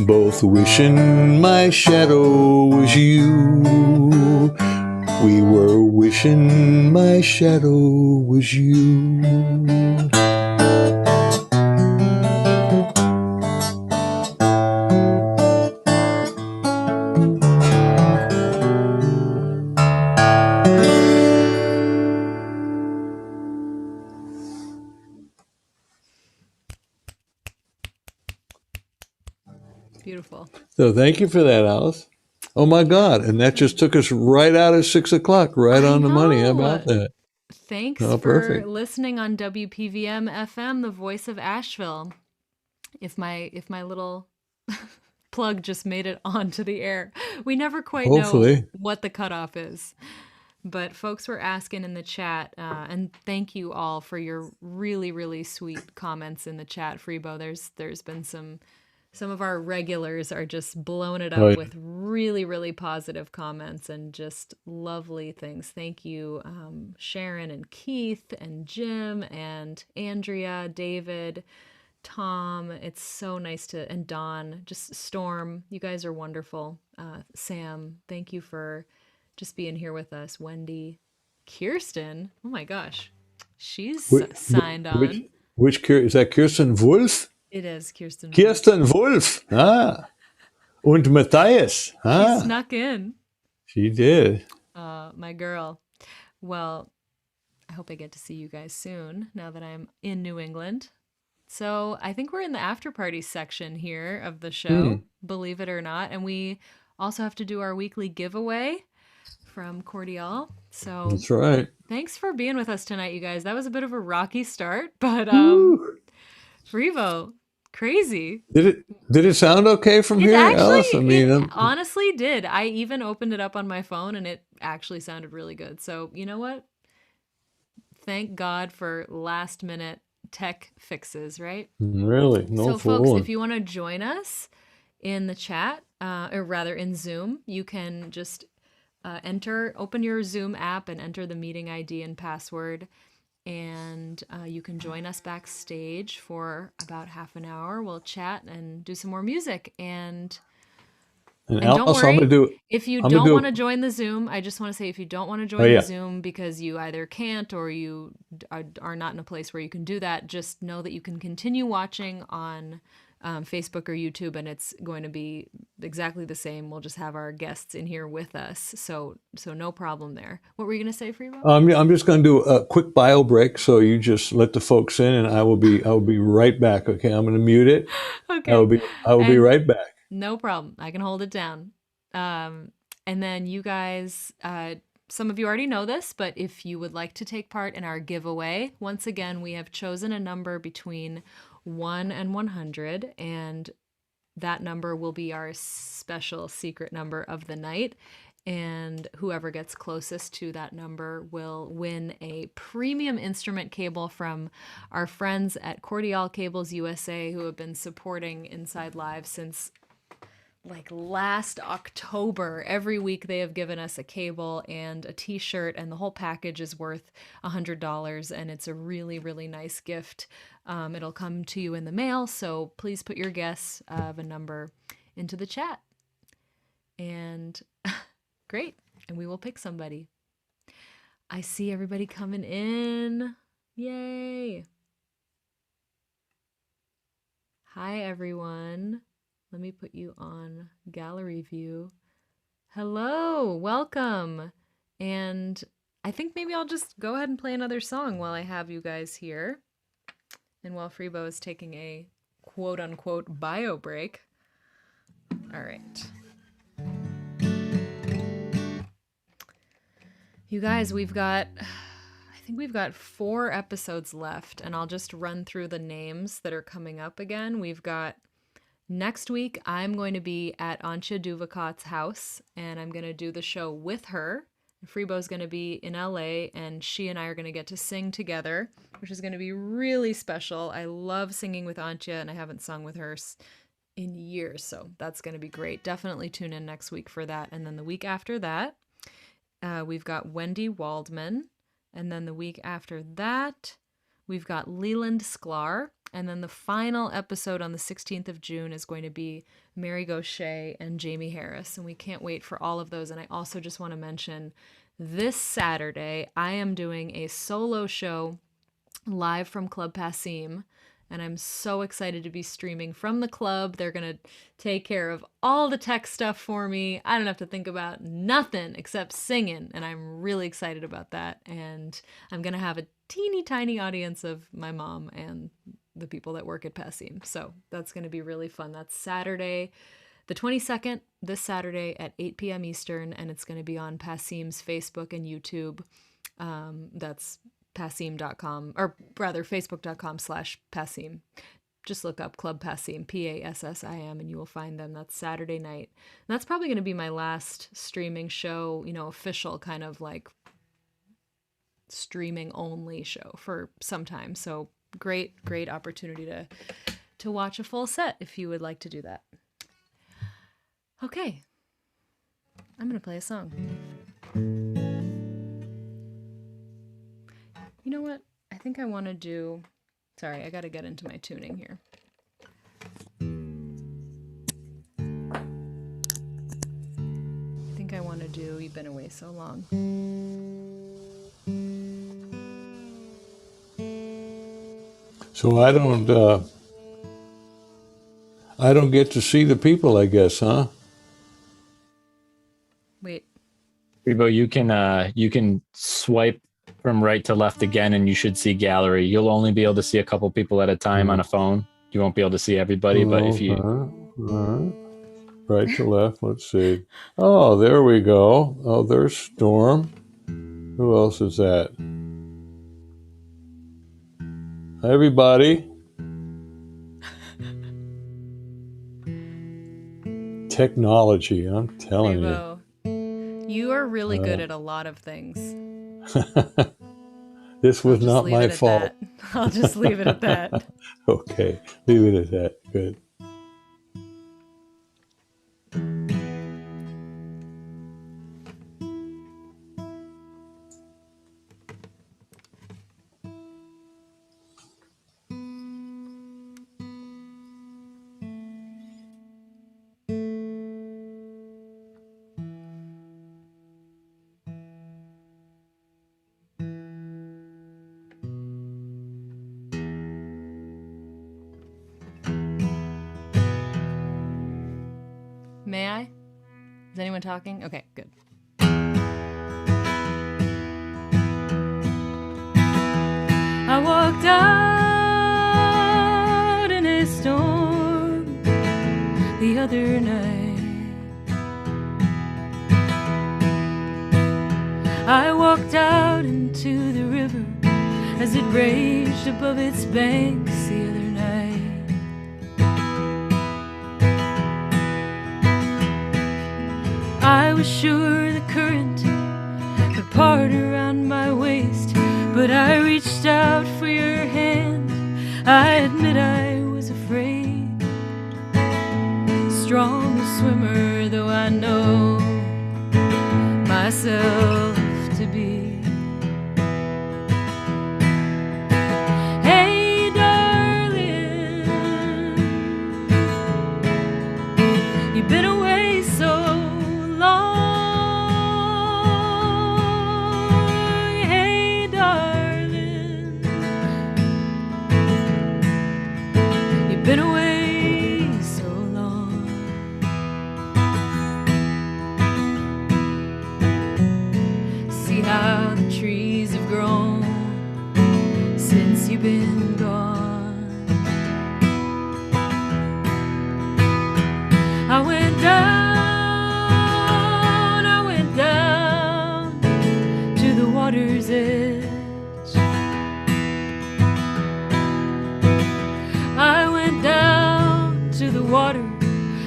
both wishing my shadow was you. We were wishing my shadow was you. Beautiful. So thank you for that, Alice. Oh my God. And that just took us right out of 6 o'clock, right I on the money. How know. about that? Thanks Oh, for perfect. listening on WPVM FM, the voice of Asheville. If my little plug just made it onto the air. We never quite know Hopefully. what the cutoff is. But folks were asking in the chat, and thank you all for your really, really sweet comments in the chat, Freebo. There's been some of our regulars are just blowing it Oh, up yeah. with really, really positive comments and just lovely things. Thank you, Sharon and Keith and Jim and Andrea, David, Tom. It's so nice to, and Don, just Storm. You guys are wonderful. Sam, thank you for just being here with us. Wendy, Kirsten. Oh my gosh, she's Which, signed which, on. is that Kirsten Wolf? It is Kirsten Wolf. Kirsten Wolf. Ah. Und Matthias. She Ah. snuck in. She did. My girl. Well, I hope I get to see you guys soon now that I'm in New England. So I think we're in the after party section here of the show, Hmm. believe it or not. And we also have to do our weekly giveaway from Cordial. So That's right. thanks for being with us tonight, you guys. That was a bit of a rocky start, but Woo. Frevo, crazy. Did it sound okay from It here, actually, Alice? I it mean, honestly did. I even opened it up on my phone and it actually sounded really good. So, you know what? Thank God for last minute tech fixes, right? really, no So, folks, if fooling. you want to join us in the chat, or rather in Zoom, you can just open your Zoom app and enter the meeting ID and password. And you can join us backstage for about half an hour. We'll chat and do some more music. And And don't Alice, I'm gonna worry, do. if you I'm gonna don't want to do. join the Zoom, I just want to say if you don't want to Oh join the yeah. Zoom because you either can't or you are not in a place where you can do that, just know that you can continue watching on Facebook or YouTube, and it's going to be exactly the same. We'll just have our guests in here with us, so no problem there. What were you gonna say, Freebo? I'm just gonna do a quick bio break, so you just let the folks in, and I will be right back. Okay, I'm gonna mute it. I will Okay, be I will be and right back. no problem. I can hold it down. And then you guys, some of you already know this, but if you would like to take part in our giveaway, once again, we have chosen a number between 1 and 100, and that number will be our special secret number of the night. And whoever gets closest to that number will win a premium instrument cable from our friends at Cordial Cables USA, who have been supporting Inside Live since like last October. Every week they have given us a cable and a t-shirt, and the whole package is worth $100, and it's a really, really nice gift. It'll come to you in the mail, so please put your guess of a number into the chat. And great, and we will pick somebody. I see everybody coming in. Yay. Hi, everyone. Let me put you on gallery view. Hello, welcome. And I think maybe I'll just go ahead and play another song while I have you guys here. And while Freebo is taking a quote unquote bio break. All right. You guys, I think we've got 4 episodes left, and I'll just run through the names that are coming up again. We've got next week, I'm going to be at Antje Duvakot's house, and I'm going to do the show with her. Freebo's going to be in LA, and she and I are going to get to sing together, which is going to be really special. I love singing with Antje, and I haven't sung with her in years, so that's going to be great. Definitely tune in next week for that. And then the week after that, we've got Wendy Waldman, and then the week after that, we've got Leland Sklar. And then the final episode on the 16th of June is going to be Mary Gaucher and Jamie Harris. And we can't wait for all of those. And I also just want to mention this Saturday, I am doing a solo show live from Club Passim. And I'm so excited to be streaming from the club. They're going to take care of all the tech stuff for me. I don't have to think about nothing except singing. And I'm really excited about that. And I'm going to have a teeny tiny audience of my mom and the people that work at Passim. So that's going to be really fun. That's Saturday, the 22nd, this Saturday at 8 p.m. Eastern, and it's going to be on Passim's Facebook and YouTube. That's passim.com, or rather facebook.com/Passim. Just look up Club Passim, Passim, and you will find them. That's Saturday night. And that's probably going to be my last streaming show, official kind of like streaming only show for some time. So great opportunity to watch a full set if you would like to do that. Okay. I'm going to play a song. You know what? I think I want to do... Sorry, I got to get into my tuning here. I think I want to do You've Been Away So Long. So I don't get to see the people, I guess, huh? Wait. Freebo, you can swipe from right to left again, and you should see gallery. You'll only be able to see a couple people at a time on a phone. You won't be able to see everybody, but if you... Right to left, let's see. Oh, there we go. Oh, there's Storm. Who else is that? Hi, everybody. Technology, I'm telling Freebo, you are really good at a lot of things. This was not my fault. I'll just leave it at that. Okay, leave it at that. Good. May I? Is anyone talking? Okay, good. I walked out in a storm the other night. I walked out into the river as it raged above its banks the other night. I was sure the current would part around my waist, but I reached out for your hand. I admit I was afraid. Strong a swimmer though I know myself to be. Hey darling, you've been away so long. Hey darling, you've been away so long. See how the trees have grown since you've been gone. I went down to the water's edge. I went down to the water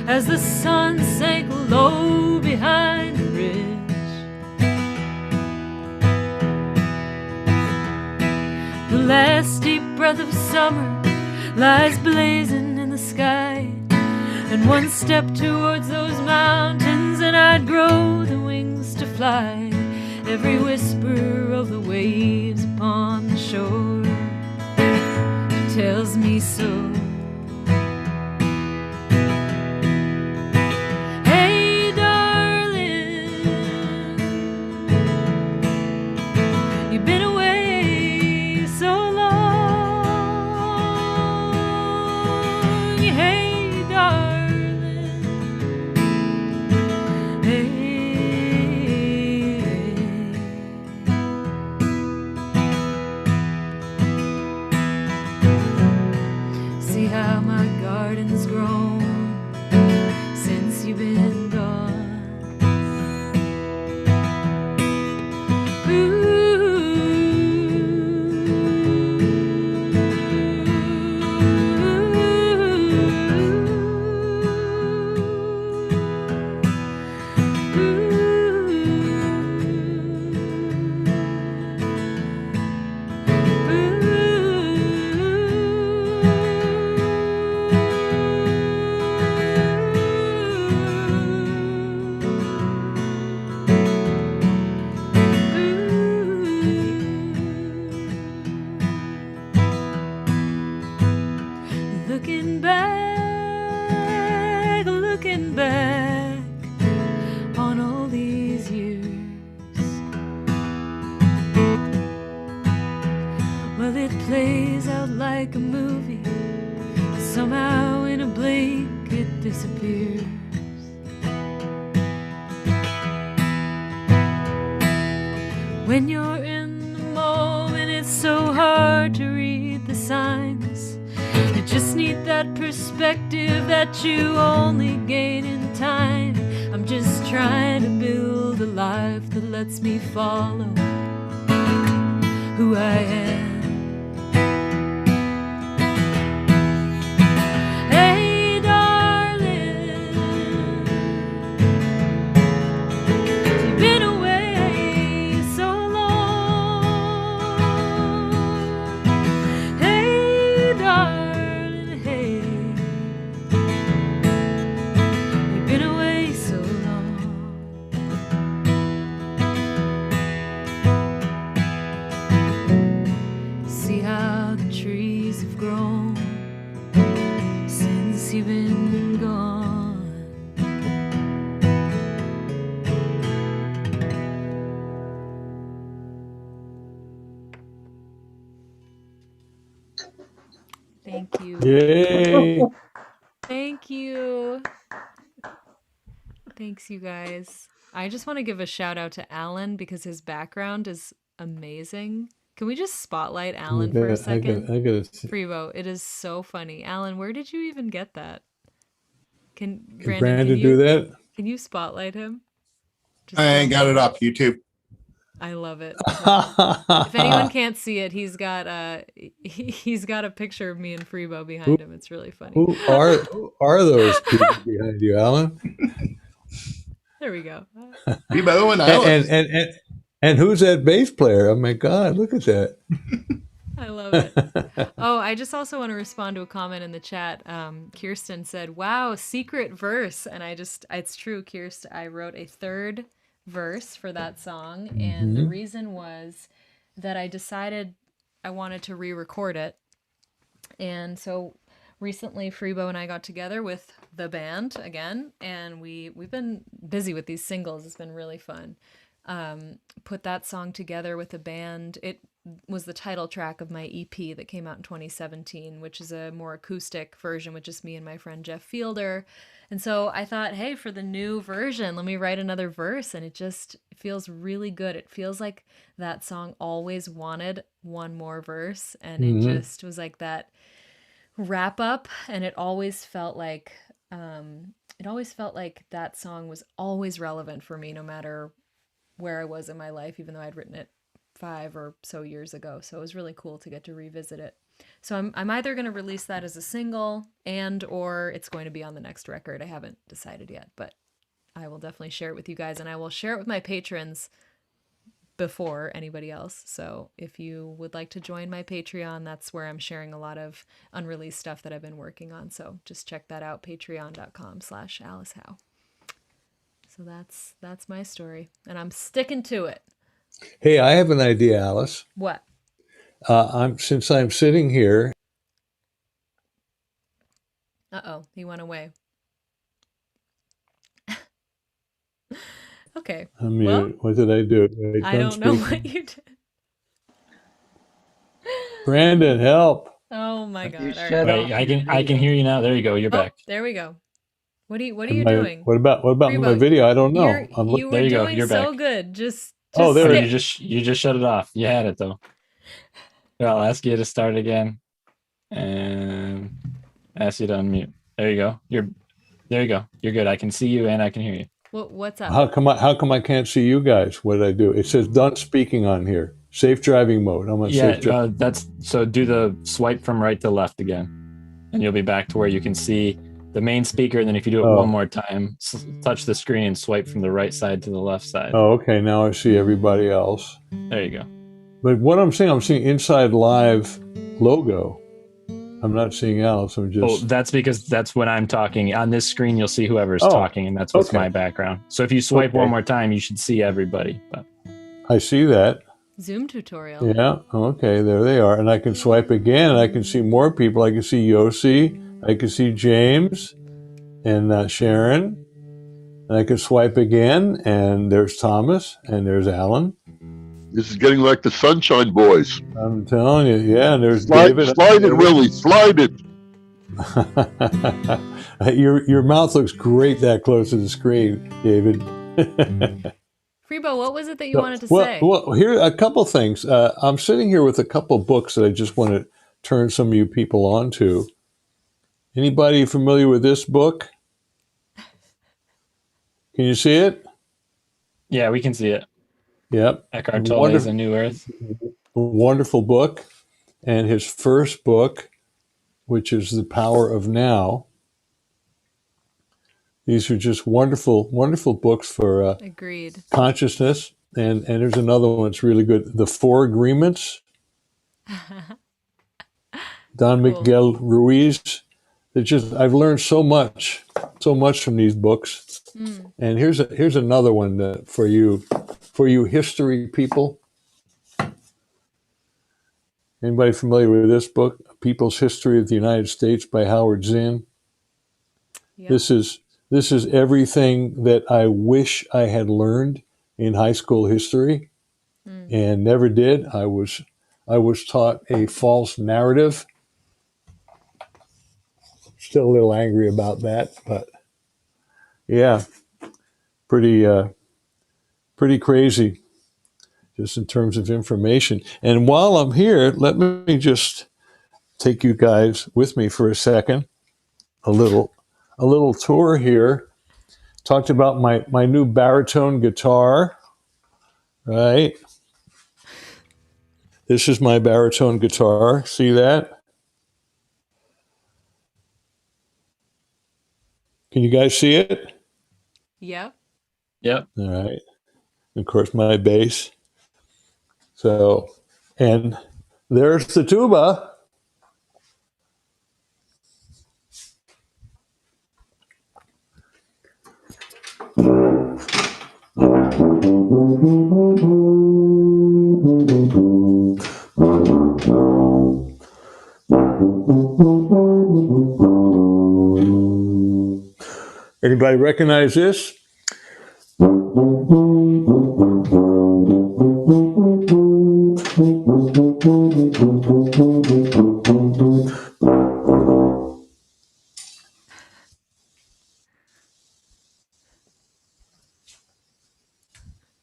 as the sun sank low behind a ridge. The last deep breath of summer lies blazing in the sky, and one step towards those mountains and I'd grow the wings to fly. Every whisper of the waves upon the shore tells me so. Hey darling, you've been away so long. Hey darling, hey. See looking back on all these years. Well, it plays out like a movie. Somehow in a blink it disappears. When you're in the moment, it's so hard to read the signs. You just need that perspective that you only gain in time. I'm just trying to build a life that lets me follow who I am. Hey, darling, you've been away so long. Hey, darling, hey, you've been away so long. See how the trees have grown since you've been gone. Thank you. Yay! Thank you. Thanks, you guys. I just want to give a shout out to Alan because his background is amazing. Can we just spotlight Alan for a second? I gotta. Freebo, it is so funny. Alan, where did you even get that? Can Brandon do that? Can you spotlight him? Just I real ain't got it quick. up. YouTube. I love it. If anyone can't see it, he's got a picture of me and Freebo behind him. It's really funny. Who are those people behind you, Alan? There we go. Freebo and Alice. And who's that bass player? Oh my God, look at that. I love it. Oh, I just also want to respond to a comment in the chat. Kirsten said, "Wow, secret verse," and it's true, Kirsten. I wrote a third verse for that song, and the reason was that I decided I wanted to re-record it, and so recently Freebo and I got together with the band again, and we've been busy with these singles. It's been really fun. Put that song together with a band. It was the title track of my EP that came out in 2017, which is a more acoustic version with just me and my friend Jeff Fielder. And so I thought, hey, for the new version, let me write another verse. And it just feels really good. It feels like that song always wanted one more verse. And it just was like that wrap up. And it always felt like that song was always relevant for me, no matter where I was in my life, even though I'd written it 5 or so years ago. So it was really cool to get to revisit it. So I'm either going to release that as a single or it's going to be on the next record. I haven't decided yet, but I will definitely share it with you guys, and I will share it with my patrons before anybody else. So if you would like to join my Patreon, that's where I'm sharing a lot of unreleased stuff that I've been working on. So just check that out, patreon.com/Alice Howe. So that's my story, and I'm sticking to it. Hey, I have an idea, Alice. What? Since I'm sitting here. Uh-oh, he went away. Okay. Well, What did I do? Wait, I don't know what you did. Brandon, help! Oh my God! All Wait, right. I can hear you now. There you go. You're back. There we go. What are you doing? What about Freebo, my video? I don't know. You were There you go. doing You're so back. good. Just there You just shut it off. You had it though. I'll ask you to start again, and ask you to unmute. There you go. There you go. You're good. I can see you and I can hear you. What's up? How come I can't see you guys? What did I do? It says done speaking on here. Safe driving mode. I'm on safe driving. So do the swipe from right to left again, and you'll be back to where you can see the main speaker. And then if you do it one more time, touch the screen and swipe from the right side to the left side. Oh, okay. Now I see everybody else. There you go. But what I'm seeing Inside Live logo. I'm not seeing Alice. I'm just. Oh, that's because that's when I'm talking. On this screen, you'll see whoever's talking, and that's what's my background. So if you swipe one more time, you should see everybody. But I see that. Zoom tutorial. Yeah. Okay. There they are. And I can swipe again, and I can see more people. I can see Yossi. I can see James and Sharon. And I can swipe again, and there's Thomas, and there's Alan. This is getting like the Sunshine Boys. I'm telling you, yeah. And there's Slide David. it, Willie. Slide it. Your mouth looks great that close to the screen, David. Freebo, what was it that you wanted to say? Well, here a couple things. I'm sitting here with a couple books that I just want to turn some of you people on to. Anybody familiar with this book? Can you see it? Yeah, we can see it. Yep. Eckhart Tolle's A New Earth. Wonderful book. And his first book, which is The Power of Now. These are just wonderful, wonderful books for Agreed. consciousness. And there's another one that's really good, The Four Agreements. Don Miguel Ruiz. I've learned so much from these books. And here's another one for you history people. Anybody familiar with this book, People's History of the United States by Howard Zinn? Yep. This is everything that I wish I had learned in high school history and never did. I was taught a false narrative. Still a little angry about that, but yeah, pretty crazy just in terms of information. And while I'm here, let me just take you guys with me for a second. A little tour here. Talked about my new baritone guitar, right? This is my baritone guitar. See that? Can you guys see it? Yep. Yep. All right. Of course, my bass. So, and there's the tuba. Anybody recognize this?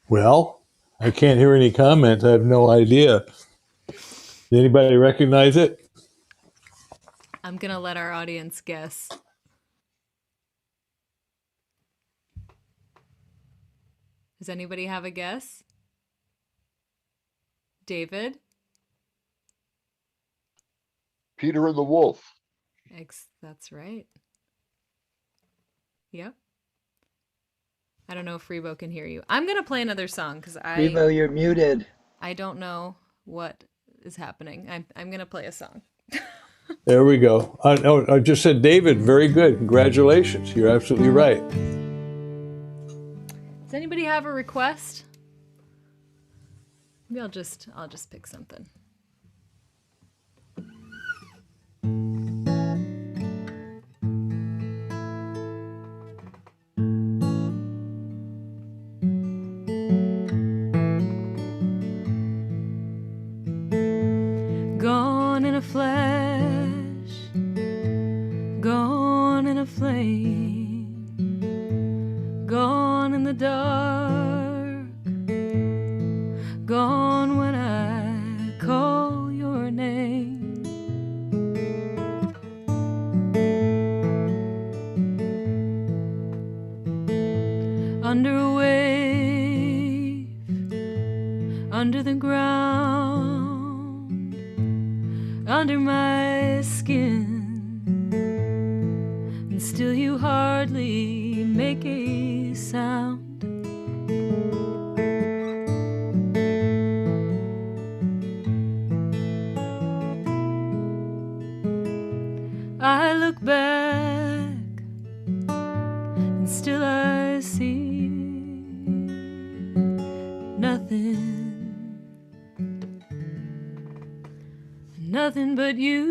Well, I can't hear any comments. I have no idea. Does anybody recognize it? I'm going to let our audience guess. Does anybody have a guess? David? Peter and the Wolf. That's right. Yep. I don't know if Freebo can hear you. I'm going to play another song because Freebo, you're muted. I don't know what is happening. I'm going to play a song. There we go. I just said, David, very good. Congratulations. You're absolutely right. Does anybody have a request? Maybe I'll just pick something. Gone in a flash, gone in a flame, gone in the dark, gone when I call your name. Under a wave, under the ground, under my skin, and still you hardly make a sound. I look back and still I see nothing but you.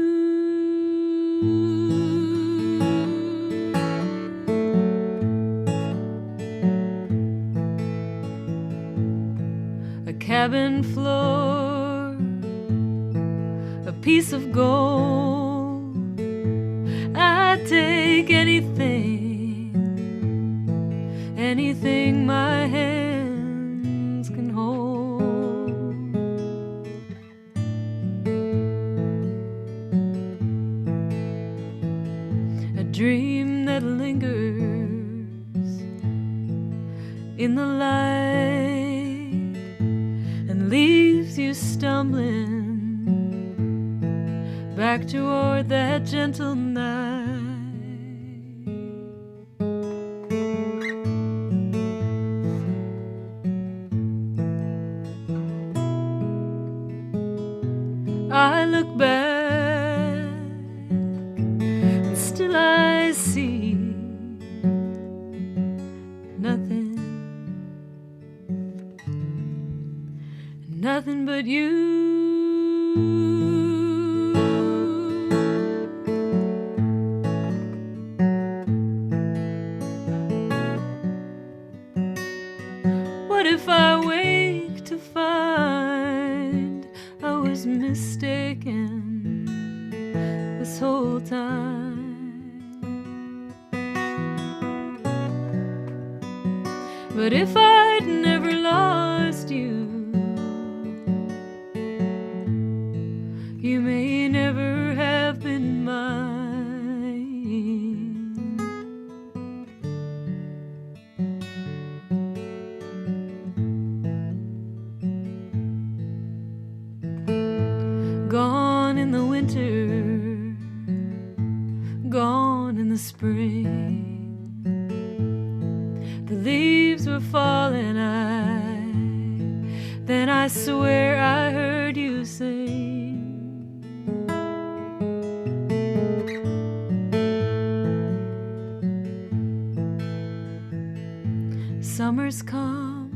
cabin floor, a piece of gold. I'd take anything my hands can hold. A dream that lingers in the light and leaves you stumbling back toward that gentle night. I look back and still I see nothing but you. What if I wake to find I was mistaken this whole time? But if I'd never lost you, you may never have been mine. Gone in the winter, gone in the spring. The leaves were falling, then I swear I heard you sing. Summer's come,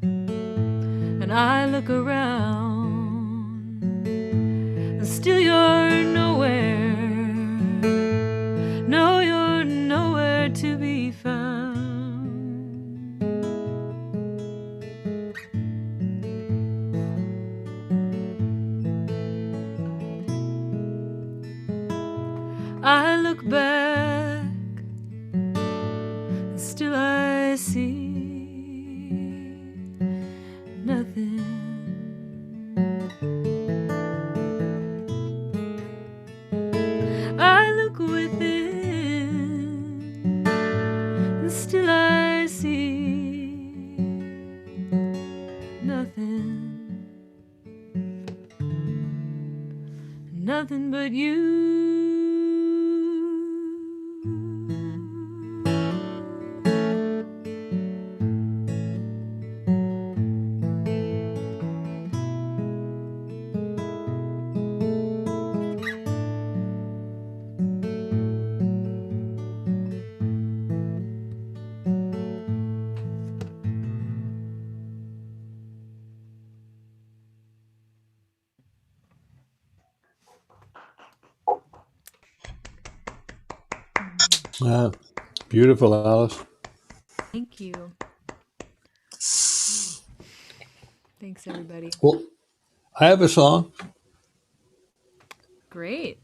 and I look around, and still you're nowhere. No, you're nowhere to be found. I look back, and still I see nothing. I look within, and still I see nothing. Nothing but you. Beautiful, Alice. Thank you. Thanks, everybody. Well, I have a song. Great.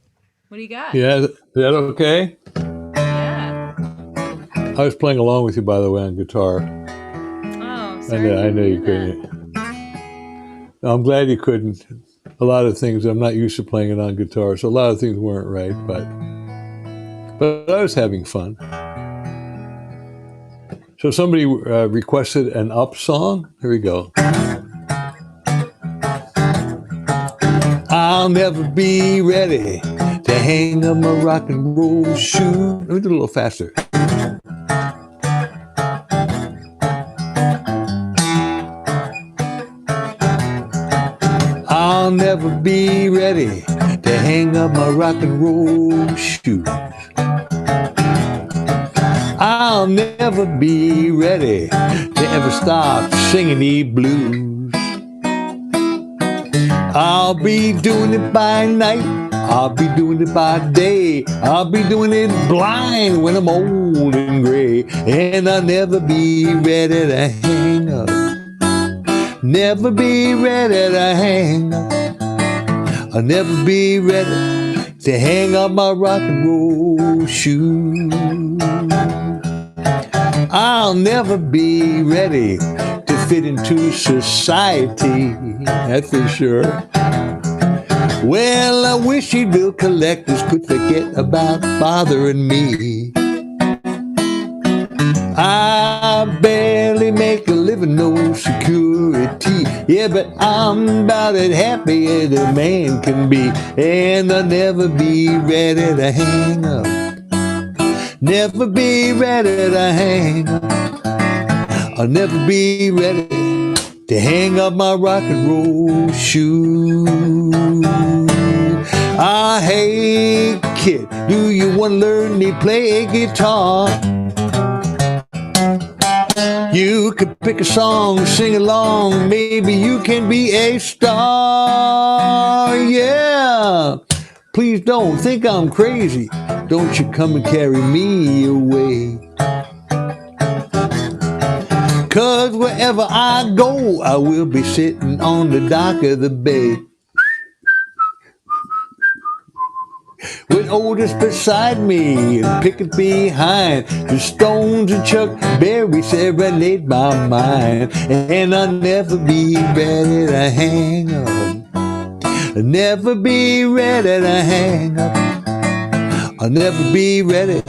What do you got? Yeah, is that okay? Yeah. I was playing along with you, by the way, on guitar. Oh, sorry. I know you couldn't. No, I'm glad you couldn't. A lot of things, I'm not used to playing it on guitar, so a lot of things weren't right, but I was having fun. So somebody requested an Up song. Here we go. I'll never be ready to hang up my rock and roll shoe. Let me do it a little faster. I'll never be ready to hang up my rock and roll shoes. I'll never be ready to ever stop singing the blues. I'll be doing it by night, I'll be doing it by day, I'll be doing it blind when I'm old and gray, and I'll never be ready to hang up never be ready to hang up. I'll never be ready to hang up my rock and roll shoes. I'll never be ready to fit into society, that's for sure. Well, I wish you bill collectors could forget about bothering me. I barely make a living, no security. Yeah, but I'm about as happy as a man can be. And I'll never be ready to hang up. Never be ready to hang up. I'll never be ready to hang up my rock and roll shoes. Ah, hey, kid, do you want to learn me play a guitar? You could pick a song, sing along, maybe you can be a star, yeah. Please don't think I'm crazy, don't you come and carry me away. 'Cause wherever I go, I will be sitting on the dock of the bay. With Otis beside me and Pickett behind, the Stones and Chuck Berry serenade my mind. And I'll never be ready to hang up. I'll never be ready to hang up. I'll never be ready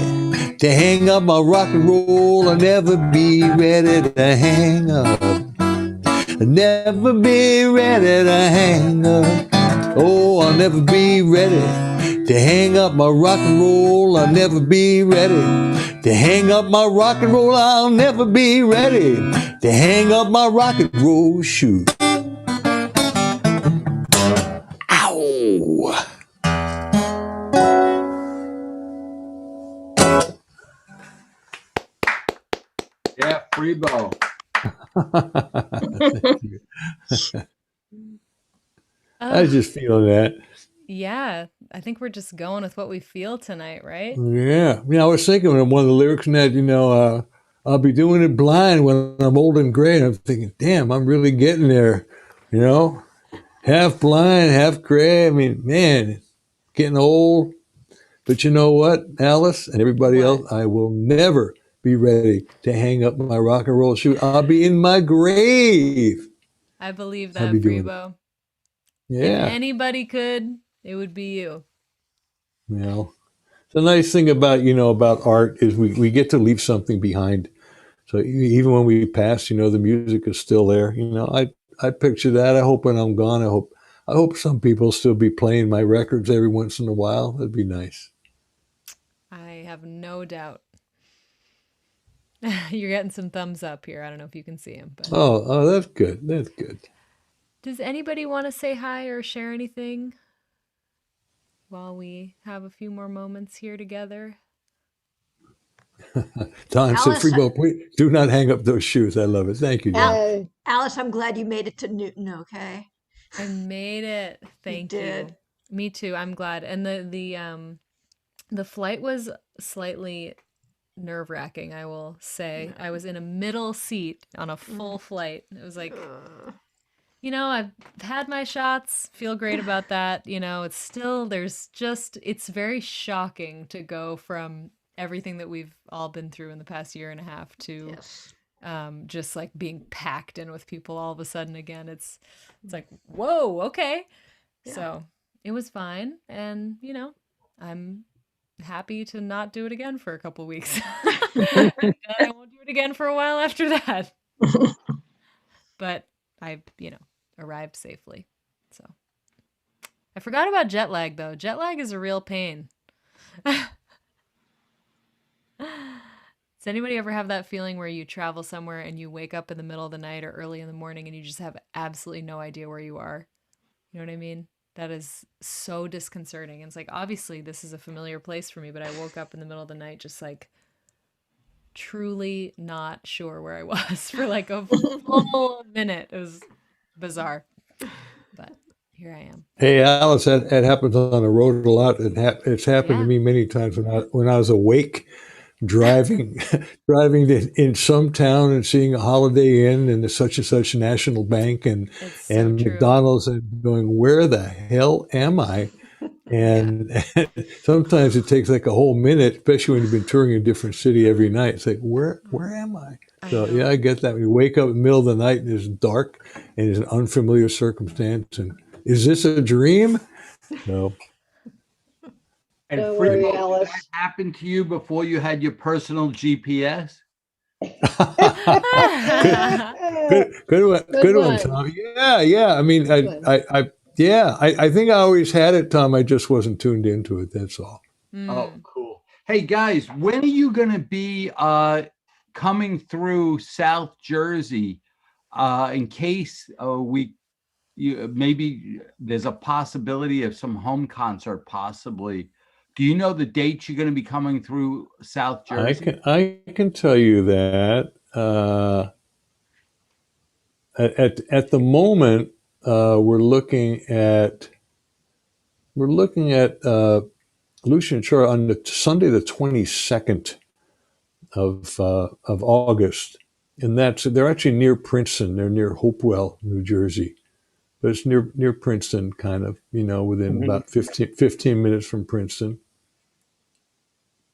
to hang up my rock and roll. I'll never be ready to hang up. I'll never be ready to hang up. Oh, I'll never be ready to hang up my rock and roll. I'll never be ready to hang up my rock and roll. I'll never be ready to hang up my rock and roll shoe. Ow! Yeah, Freebo. I was just feeling that. Yeah, I think we're just going with what we feel tonight, right? Yeah. I was thinking of one of the lyrics in that, I'll be doing it blind when I'm old and gray. And I'm thinking, damn, I'm really getting there, half blind, half gray. I mean, man, getting old. But you know what, Alice and everybody else, I will never be ready to hang up my rock and roll shoe. I'll be in my grave. I believe I'll that, be doing Freebo. Yeah. If anybody could, it would be you. The nice thing about art is we get to leave something behind. So even when we pass, the music is still there. I picture that. I hope when I'm gone, I hope some people still be playing my records every once in a while. That'd be nice. I have no doubt. You're getting some thumbs up here. I don't know if you can see him, but Oh, that's good. That's good. does anybody want to say hi or share anything while we have a few more moments here together? Don said, Alice, Freebo, please do not hang up those shoes. I love it. Thank you, Don. Alice, I'm glad you made it to Newton, okay? I made it. Thank you. did. Me too. I'm glad. And the flight was slightly nerve-wracking, I will say. I was in a middle seat on a full flight. It was like, I've had my shots, feel great about that. It's still, it's very shocking to go from everything that we've all been through in the past year and a half to Yes. just like being packed in with people all of a sudden again. It's like, whoa, okay. Yeah. So it was fine. And, I'm happy to not do it again for a couple weeks. I won't do it again for a while after that. But I, arrived safely. So I forgot about jet lag though. Jet lag is a real pain. Does anybody ever have that feeling where you travel somewhere and you wake up in the middle of the night or early in the morning and you just have absolutely no idea where you are? You know what I mean? That is so disconcerting. And it's like, obviously this is a familiar place for me, but I woke up in the middle of the night just like truly not sure where I was for like a full minute. It was bizarre, but here I am. Hey, Alice, that happens on the road a lot. It's happened to Yeah. me many times when I was awake. driving driving in some town and seeing a Holiday Inn and the such and such national bank It's so and true. McDonald's and going, where the hell am I? And sometimes it takes like a whole minute, especially when you've been touring a different city every night. It's like, where am I? So know. yeah, I get that. When you wake up in the middle of the night and it's dark and it's an unfamiliar circumstance, and is this a dream? No. And Don't worry, Freebo, did Alice. that happen to you before you had your personal GPS? Good one, Tom. Yeah. I mean, Good one. I think I always had it, Tom. I just wasn't tuned into it. That's all. Oh, cool. Hey guys, when are you gonna be coming through South Jersey? In case maybe there's a possibility of some home concert, possibly. Do you know the dates you're gonna be coming through South Jersey? I can tell you that at the moment we're looking at Lucian Shore on the Sunday the 22nd of August, and they're actually near Princeton. They're near Hopewell, New Jersey, but it's near Princeton, kind of, within about 15 minutes from Princeton.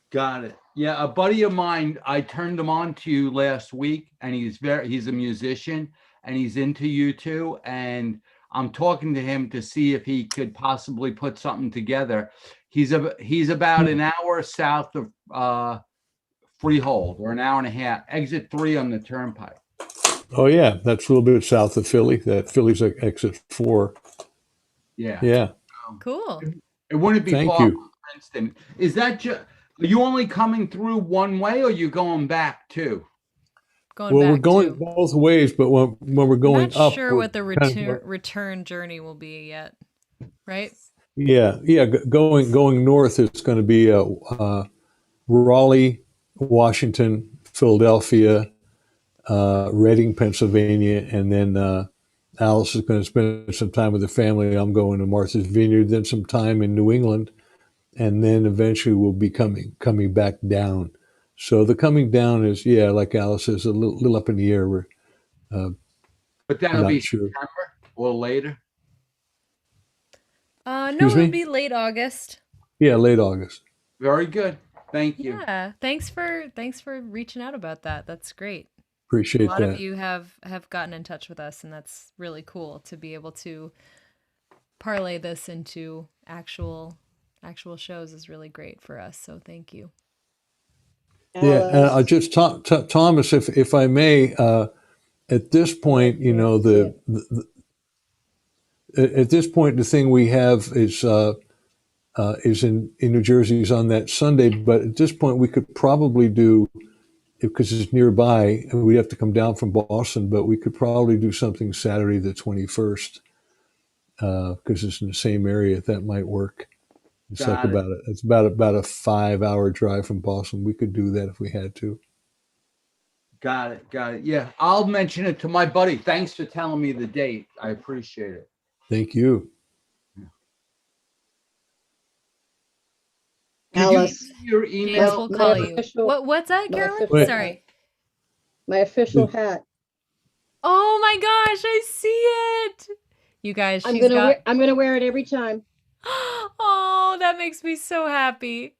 Got it. Yeah, a buddy of mine, I turned him on to you last week, and he's a musician, and he's into you too. And I'm talking to him to see if he could possibly put something together. He's about an hour south of Freehold, or an hour and a half, exit 3 on the turnpike. Oh yeah, that's a little bit south of Philly. That Philly's like exit 4. Yeah. Yeah. Cool. It wouldn't be Thank far you. from Princeton. Is that just, are you only coming through one way, or you going back too? Going Well, back we're going too. both ways, but when we're I'm going not up, sure we're what the kind of- return journey will be yet, right? yeah. Going north, it's going to be Raleigh, Washington, Philadelphia, Reading, Pennsylvania, and then Alice is going to spend some time with the family. I'm going to Martha's Vineyard, then some time in New England, and then eventually we'll be coming back down. So the coming down is, like Alice says, a little up in the air. We're But that'll not be sure. September or later. No, Excuse it'll me? be late August. Yeah, late August. Very good. Thank you. Yeah. Thanks for reaching out about that. That's great. A Appreciate lot of that. you have gotten in touch with us, and that's really cool to be able to parlay this into actual shows is really great for us. So thank you. Yeah, and I'll Alice. just Thomas, if I may, at this point, at this point, the thing we have is in New Jersey is on that Sunday. But at this point, we could probably do, because it's nearby, and we'd have to come down from Boston, but we could probably do something Saturday the 21st, because it's in the same area. That might work. It's Got it. it's about a 5-hour drive from Boston. We could do that if we had to. Got it. Yeah, I'll mention it to my buddy. Thanks for telling me the date. I appreciate it. Thank you. Did Alice. you see your James email? will My call you. official- What's that, my Carolyn? official- Sorry. My official hat. Oh my gosh, I see it. You guys, I'm she's gonna got I'm gonna wear it every time. Oh, that makes me so happy.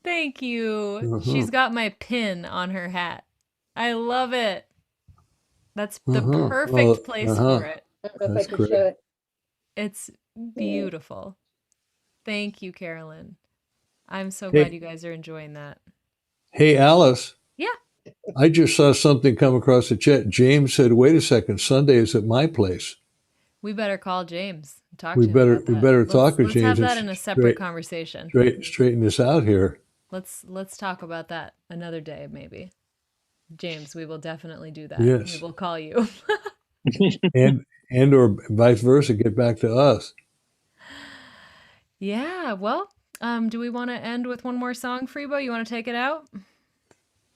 Thank you. She's got my pin on her hat. I love it. That's the perfect place for it. I don't know if That's I can great. show it. It's beautiful. Thank you, Carolyn. I'm so Hey. glad you guys are enjoying that. Hey, Alice. Yeah. I just saw something come across the chat. James said, "Wait a second, Sunday is at my place." We better call James and talk We to him better about that. talk to Let's James have and that in a separate straight- conversation. Straighten this out here. Let's talk about that another day, maybe. James, we will definitely do that. Yes. We will call you. and or vice versa, get back to us. Yeah, well, do we want to end with one more song, Freebo? You want to take it out?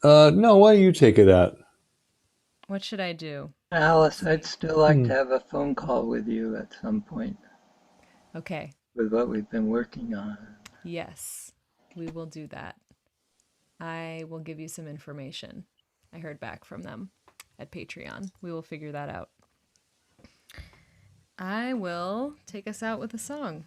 No, why don't you take it out? What should I do? Alice, I'd still like to have a phone call with you at some point Okay. with what we've been working on. Yes, we will do that. I will give you some information. I heard back from them at Patreon. We will figure that out. I will take us out with a song.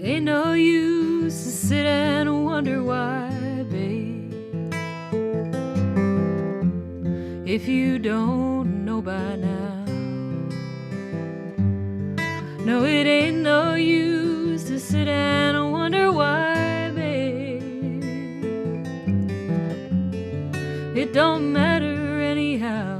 It ain't no use to sit and wonder why, babe, if you don't know by now. No, it ain't no use to sit and wonder why, babe. It don't matter anyhow.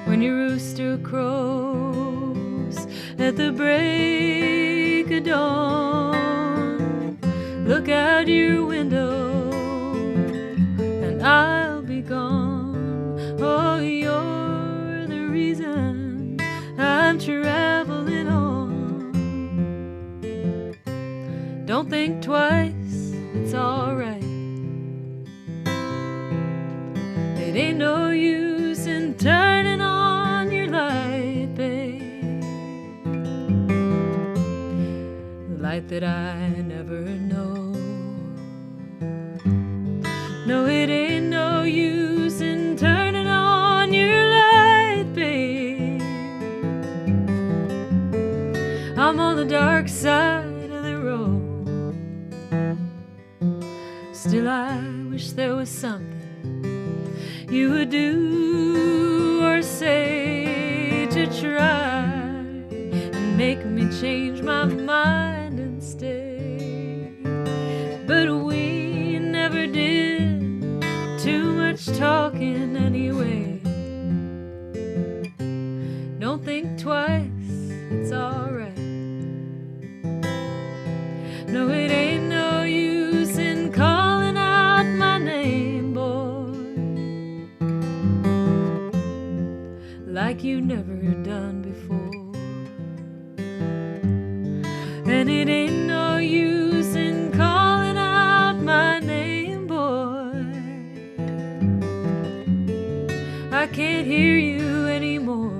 When your rooster crows at the break of dawn, look out your window and I'll be gone. Oh, you're the reason I'm traveling on. Don't think twice, it's alright. It ain't no use in turning on your light, babe. Light that I never know. No, it ain't no use in turning on your light, babe. I'm on the dark side of the road. Still I wish there was something you would do or say to try and make me change my mind and stay. But we never did too much talking anyway. Don't think twice, it's alright. No, it ain't no use in calling out my name, boy, like you never done before. And it ain't no use in calling out my name, boy. I can't hear you anymore.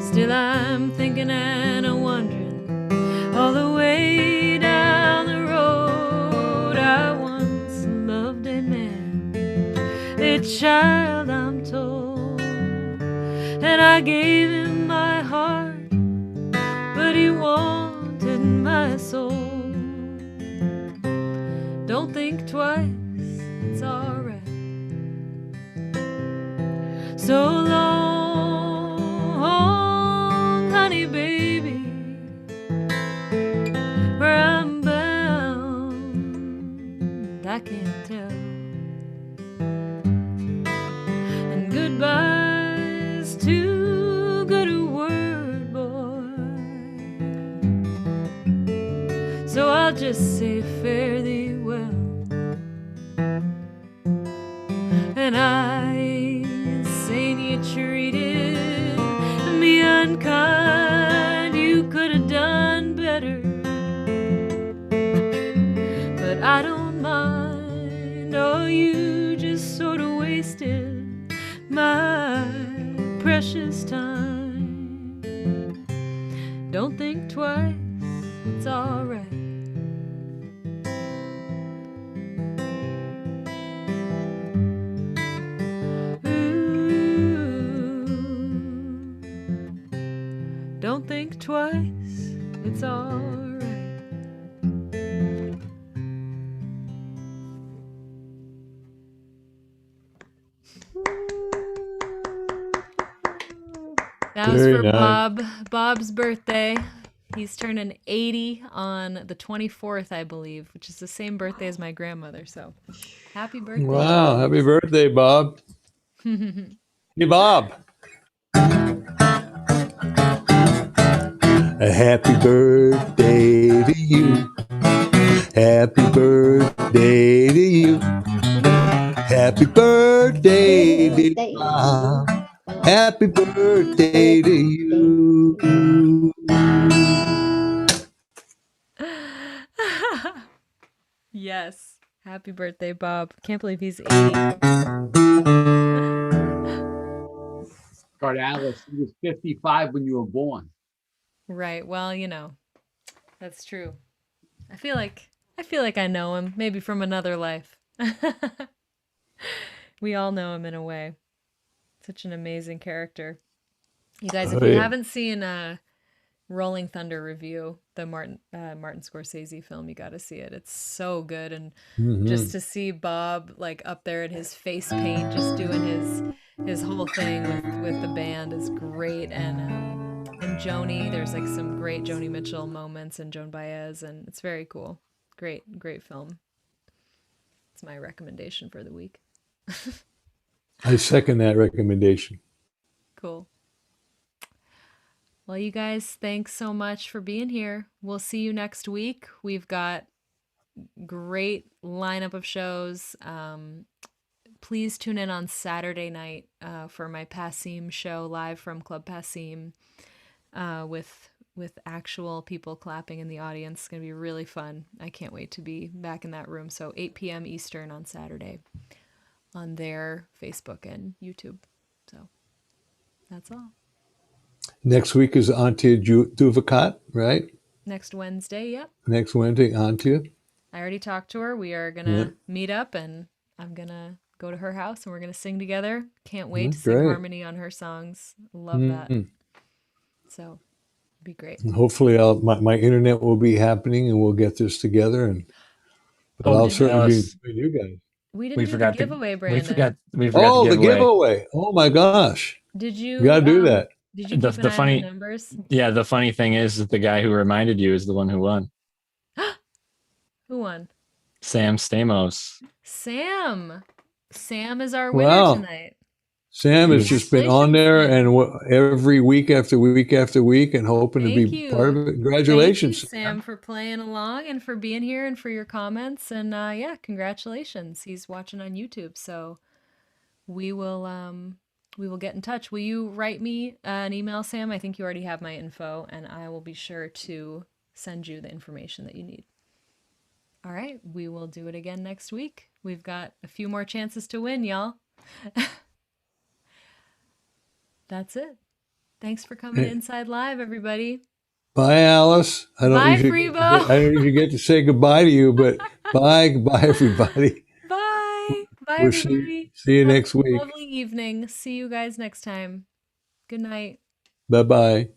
Still I'm thinking and I'm wondering all the way down the road. I once loved a man, a child I'm told, and I gave him my heart, but he wanted my soul. Don't think twice, it's alright. So long, honey baby, where I'm bound, I can't tell. And goodbye's too good a word, boy, so I'll just say fare thee well. And I ain't saying you treated me unkind, you could have done better, but I don't mind. Oh, you just sort of wasted my precious time. Don't think twice, it's alright. Don't think twice, it's alright. That was Very for nice. Bob's birthday. He's turning 80 on the 24th, I believe, which is the same birthday as my grandmother. So happy birthday. Wow, happy birthday, Bob. Hey, Bob. A happy birthday to you. Happy birthday to you. Happy birthday, dear Birthday. Bob. Happy birthday to you. Yes. Happy birthday, Bob. Can't believe he's 80. God, Alice, he was 55 when you were born. Right. Well, you know, that's true. I feel like I know him, maybe from another life. We all know him in a way. Such an amazing character. You guys, if Oh, you yeah. haven't seen Rolling Thunder Review, the Martin Scorsese film, you got to see it. It's so good, and just to see Bob like up there in his face paint, just doing his whole thing with the band is great. And Joni, there's like some great Joni Mitchell moments and Joan Baez, and it's very cool. Great film. It's my recommendation for the week. I second that recommendation. Cool. Well, you guys, thanks so much for being here. We'll see you next week. We've got great lineup of shows. Please tune in on Saturday night for my Passim show live from Club Passim with actual people clapping in the audience. It's going to be really fun. I can't wait to be back in that room. So 8 p.m. Eastern on Saturday on their Facebook and YouTube. So that's all. Next week is Antje Duvakat, right? Next Wednesday, yep. Next Wednesday, Antje. I already talked to her. We are going to meet up, and I'm going to go to her house, and we're going to sing together. Can't wait to sing harmony on her songs. Love that. So it'd be great. And hopefully my internet will be happening and we'll get this together. But I'll certainly be Alice, with you guys. We didn't we do the forgot giveaway, we Brandon. forgot Oh, the the giveaway. giveaway. Oh my gosh. Did You you got to do that. Did you keep an eye on the numbers? Yeah, the funny thing is that the guy who reminded you is the one who won. Who won? Sam Stamos. Sam. Sam is our winner Wow. tonight. Sam has just been on there Congratulations, and every week after week after week and hoping to Thank be you. part of it. Congratulations. Thank you, Sam, for playing along and for being here and for your comments. And yeah, congratulations. He's watching on YouTube. So we will get in touch. Will you write me an email, Sam? I think you already have my info, and I will be sure to send you the information that you need. All right, we will do it again next week. We've got a few more chances to win, y'all. That's it. Thanks for coming inside live, everybody. Bye, Alice. Bye, Freebo. I don't usually get to say goodbye to you, but bye, everybody. Bye. Bye, We'll everybody. see you Have next a week. lovely evening. See you guys next time. Good night. Bye-bye.